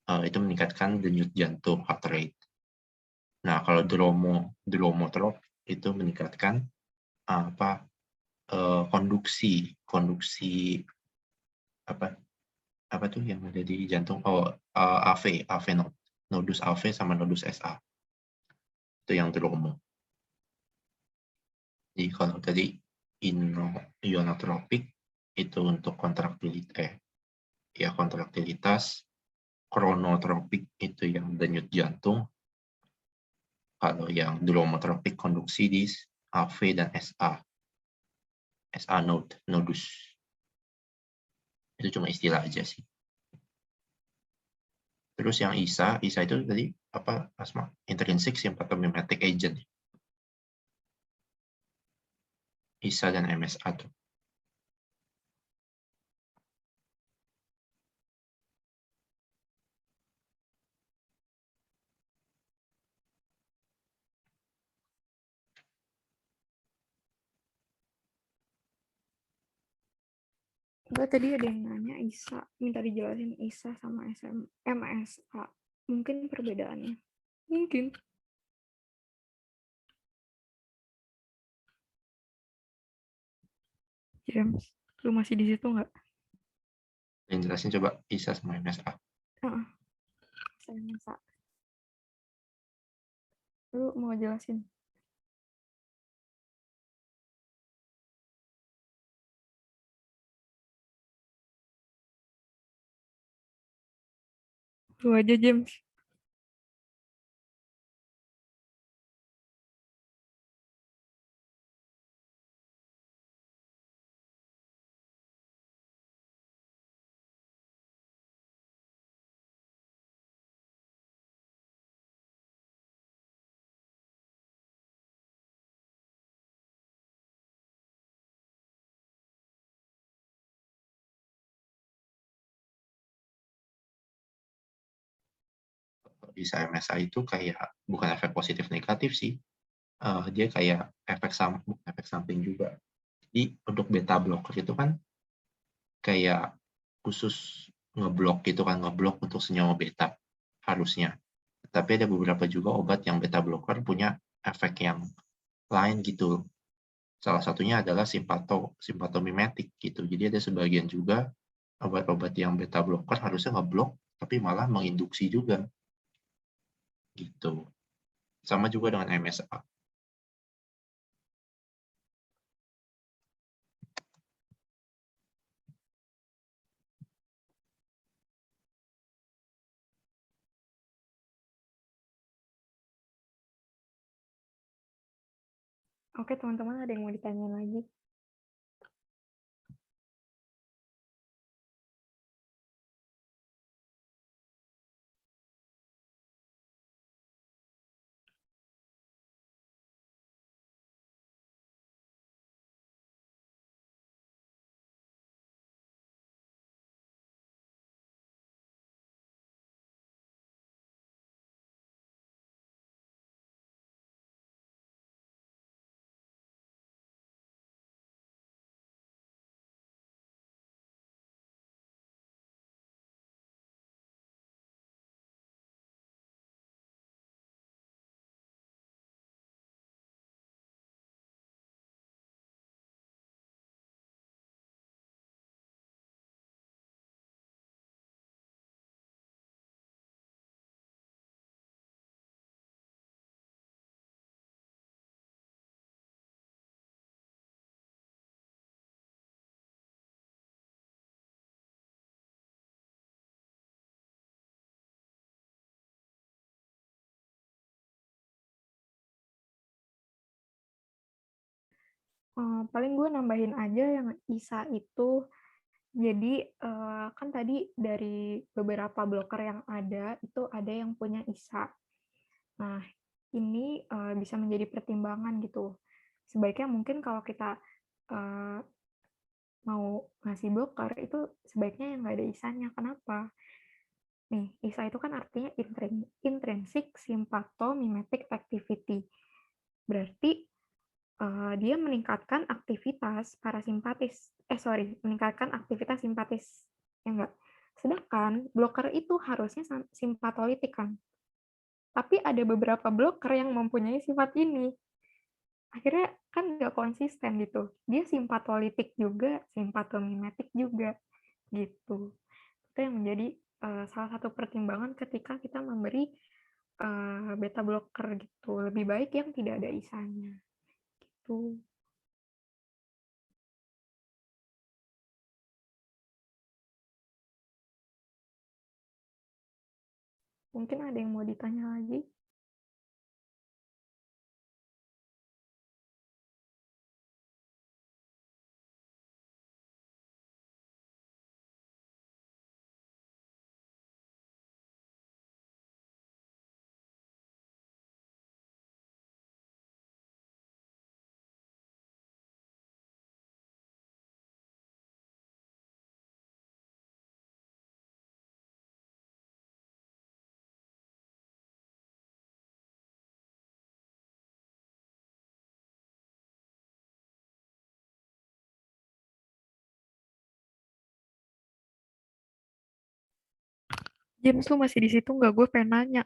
itu meningkatkan denyut jantung, heart rate. Nah, kalau dromotrop itu meningkatkan konduksi apa tuh yang ada di jantung? AV node, nodus AV sama nodus SA. Itu yang dromo. Jadi kalau tadi ionotropik itu untuk kontraktivitas, kronotropik itu yang denyut jantung, Kalau yang dulomotropik konduksi di AV dan SA nodus. Itu cuma istilah aja sih. Terus yang ISA itu tadi apa, Asma? Intrinsic sympathomimetic agent. ISA dan MSA tuh. Enggak, tadi ada yang nanya ISA, minta dijelasin ISA sama MSA. Mungkin perbedaannya. Mungkin. James, lu masih di situ nggak? Yang jelasin coba ISA sama MSA. MSA. Lu mau jelasin? Lu aja, James. ISA MSA itu kayak bukan efek positif negatif sih. Dia kayak efek samping juga. Jadi untuk beta blocker itu kan kayak khusus ngeblok gitu kan, ngeblok untuk senyawa beta harusnya. Tapi ada beberapa juga obat yang beta blocker punya efek yang lain gitu. Salah satunya adalah simpatomimetik gitu. Jadi ada sebagian juga obat-obat yang beta blocker harusnya ngeblok, tapi malah menginduksi juga. Gitu. Sama juga dengan MSA. Oke, teman-teman, ada yang mau ditanya lagi? Paling gue nambahin aja yang ISA itu, jadi kan tadi dari beberapa blocker yang ada, itu ada yang punya ISA. Nah, ini bisa menjadi pertimbangan gitu. Sebaiknya mungkin kalau kita mau ngasih blocker, itu sebaiknya yang nggak ada ISA-nya. Kenapa? Nih, ISA itu kan artinya intrinsic sympathomimetic activity. Berarti dia meningkatkan aktivitas parasimpatis. Meningkatkan aktivitas simpatis. Ya enggak? Sedangkan blocker itu harusnya simpatolitik kan. Tapi ada beberapa blocker yang mempunyai sifat ini. Akhirnya kan nggak konsisten gitu. Dia simpatolitik juga, simpatomimetik juga. Gitu. Itu yang menjadi salah satu pertimbangan ketika kita memberi beta blocker gitu. Lebih baik yang tidak ada ISA-nya. Gitu. Mungkin ada yang mau ditanya lagi? James, lu masih di situ nggak? Gue pengen nanya.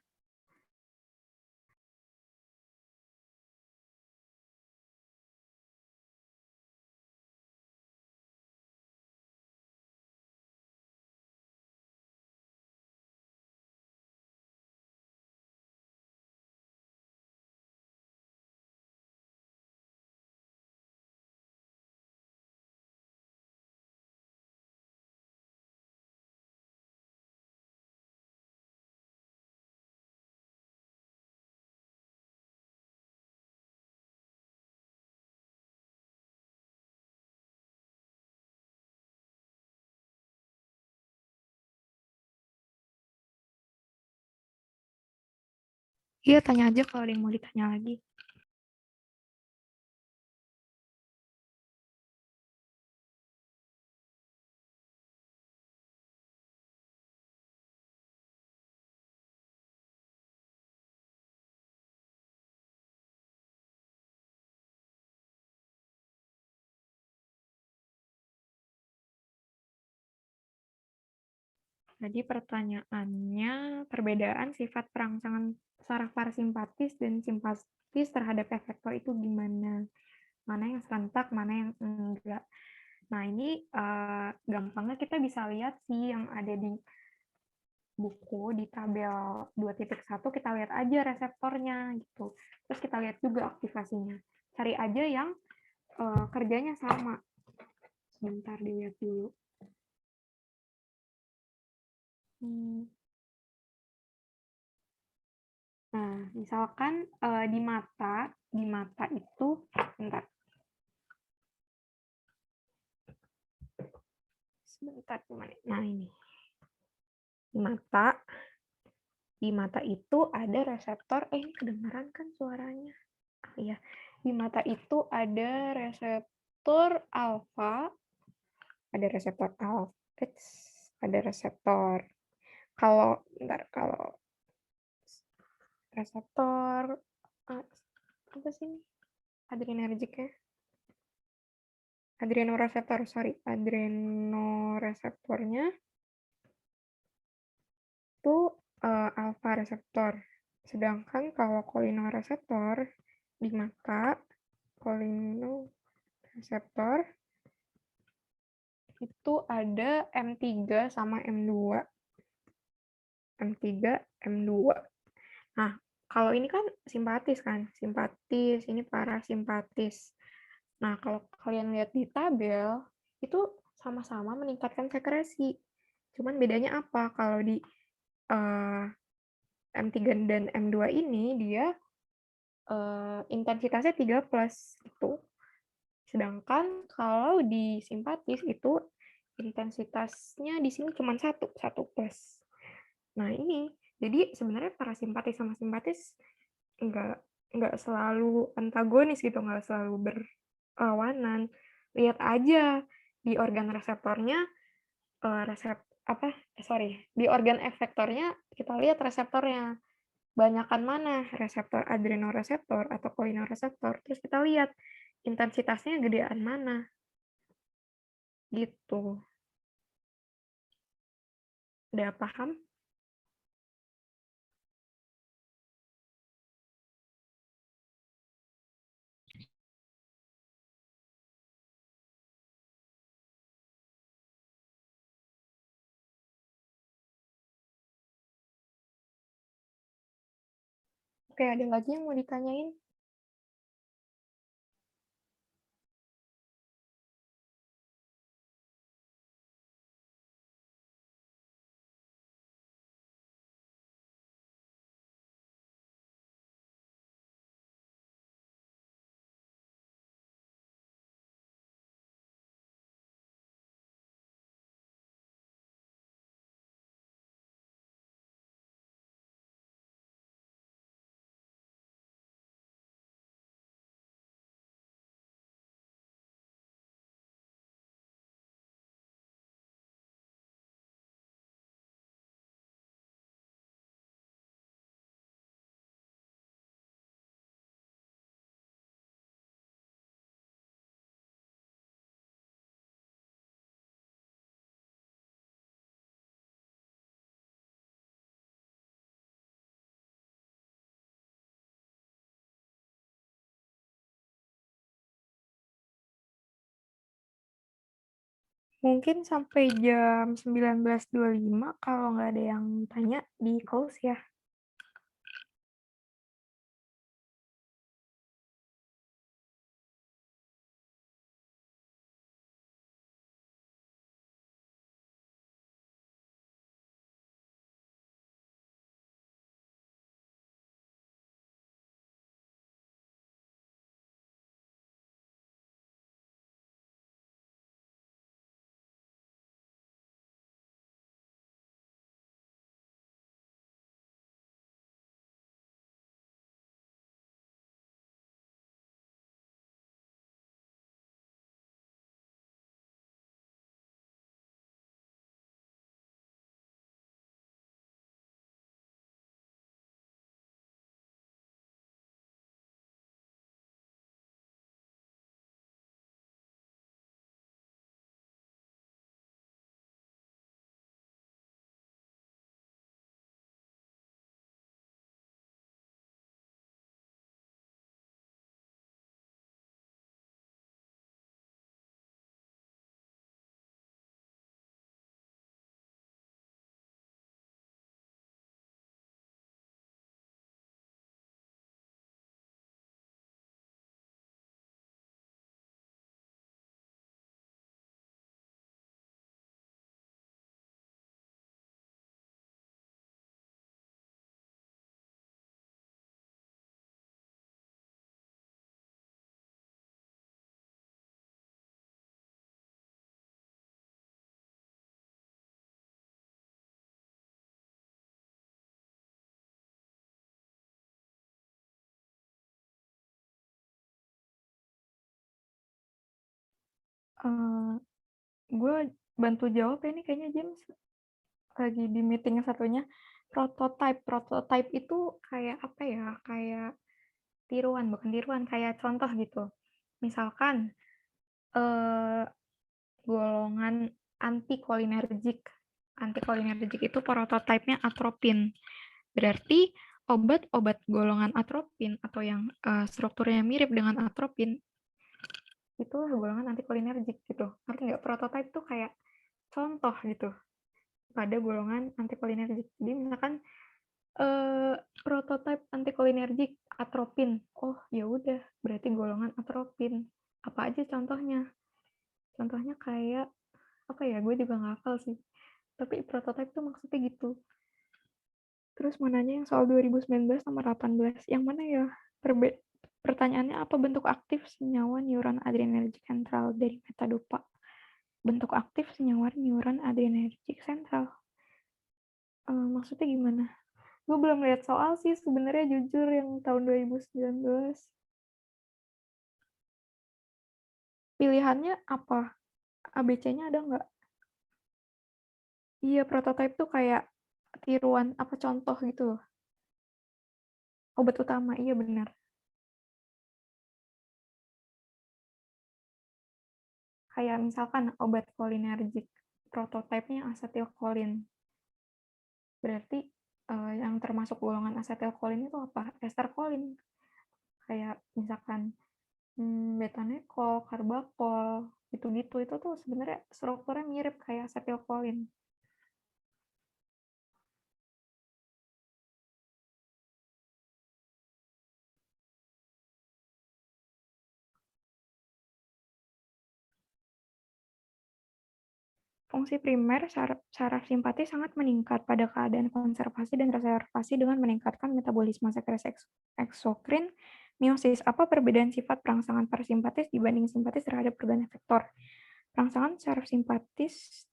Iya, tanya aja kalau ada yang mau ditanya lagi. Jadi pertanyaannya, perbedaan sifat perangsangan saraf parasimpatis dan simpatis terhadap efektor itu gimana? Mana yang serentak, mana yang enggak. Nah, ini gampangnya kita bisa lihat sih yang ada di buku, di tabel 2.1, kita lihat aja reseptornya gitu. Terus kita lihat juga aktivasinya. Cari aja yang kerjanya sama. Sebentar dilihat dulu. Nah, misalkan di mata itu, bentar, sebentar gimana? Nah ini, di mata itu ada reseptor. Ini kedengeran kan suaranya? Ah, iya, di mata itu ada reseptor alfa, ada reseptor alfa, ada reseptor. Kalau reseptor apa sih ini? Adrenergiknya? Adrenoreseptornya itu alfa reseptor. Sedangkan kalau kolinoreseptor di mata, kolinoreseptor itu ada M3 sama M2. M3, M2. Nah, kalau ini kan simpatis kan? Simpatis, ini parasimpatis. Nah, kalau kalian lihat di tabel, itu sama-sama meningkatkan sekresi. Cuman bedanya apa? Kalau di M3 dan M2 ini, dia intensitasnya 3+ gitu. Sedangkan kalau di simpatis itu intensitasnya di sini cuma 1+. Nah, ini jadi sebenarnya parasimpatis sama simpatis nggak nggak selalu antagonis gitu, nggak selalu berlawanan. Lihat aja di organ reseptornya, di organ efektornya kita lihat reseptornya. Banyakan mana reseptor adrenoreseptor atau kolinoreseptor, terus kita lihat intensitasnya gedean mana gitu. Udah paham? Oke, ada lagi yang mau ditanyain? Mungkin sampai jam 19.25 kalau nggak ada yang tanya di close ya. Gue bantu jawab ya, ini kayaknya James lagi di meeting satunya. Prototype itu kayak apa ya, kayak tiruan, bukan tiruan, kayak contoh gitu. Misalkan golongan antikolinergik. Antikolinergik itu prototipenya atropin. Berarti obat-obat golongan atropin atau yang strukturnya mirip dengan atropin itu golongan antikolinergik gitu. Ngerti nggak? Prototipe tuh kayak contoh gitu pada golongan antikolinergik. Jadi misalkan prototipe antikolinergik atropin. Oh, ya udah, berarti golongan atropin. Apa aja contohnya? Contohnya kayak apa ya? Gue juga nggak hafal sih. Tapi prototipe tuh maksudnya gitu. Terus mau nanya yang soal 2019 nomor 18. Yang mana ya? Pertanyaannya apa bentuk aktif senyawa neuron adrenergic sentral dari metadopa? Bentuk aktif senyawa neuron adrenergic sentral. Maksudnya gimana? Gue belum lihat soal sih sebenarnya, jujur, yang tahun 2019. Pilihannya apa? ABC-nya ada nggak? Iya, prototipe tuh kayak tiruan, apa contoh gitu loh. Obat utama, iya benar. Kayak misalkan obat kolinergik, prototipenya asetilkolin. Berarti yang termasuk golongan asetilkolin itu apa? Esterkolin. Kayak misalkan betanekol, karbakol, gitu-gitu. Itu tuh sebenarnya strukturnya mirip kayak asetilkolin. Fungsi primer saraf simpatis sangat meningkat pada keadaan konservasi dan reservasi dengan meningkatkan metabolisme sekresi eksokrin meiosis. Apa perbedaan sifat perangsangan parasimpatis dibanding simpatis terhadap organ efektor? Perangsangan saraf simpatis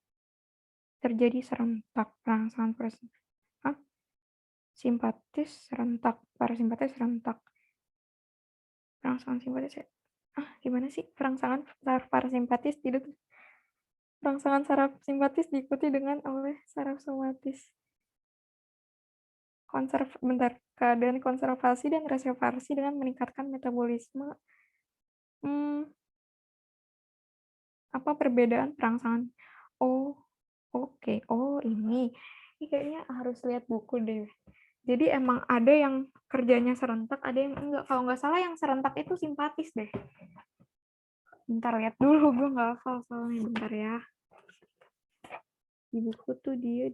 terjadi serentak. Perangsangan simpatis serentak, parasimpatis serentak. Perangsangan simpatis gimana sih? Perangsangan saraf parasimpatis tidak. Perangsangan saraf simpatis diikuti dengan oleh saraf somatis. Keadaan konservasi dan reservasi dengan meningkatkan metabolisme. Apa perbedaan perangsangan? Oh, oke. Oh, ini kayaknya harus lihat buku deh. Jadi emang ada yang kerjanya serentak, ada yang enggak. Kalau nggak salah yang serentak itu simpatis deh. Bentar, lihat dulu. Gue nggak hafal soalnya. Bentar ya. Di buku tuh dia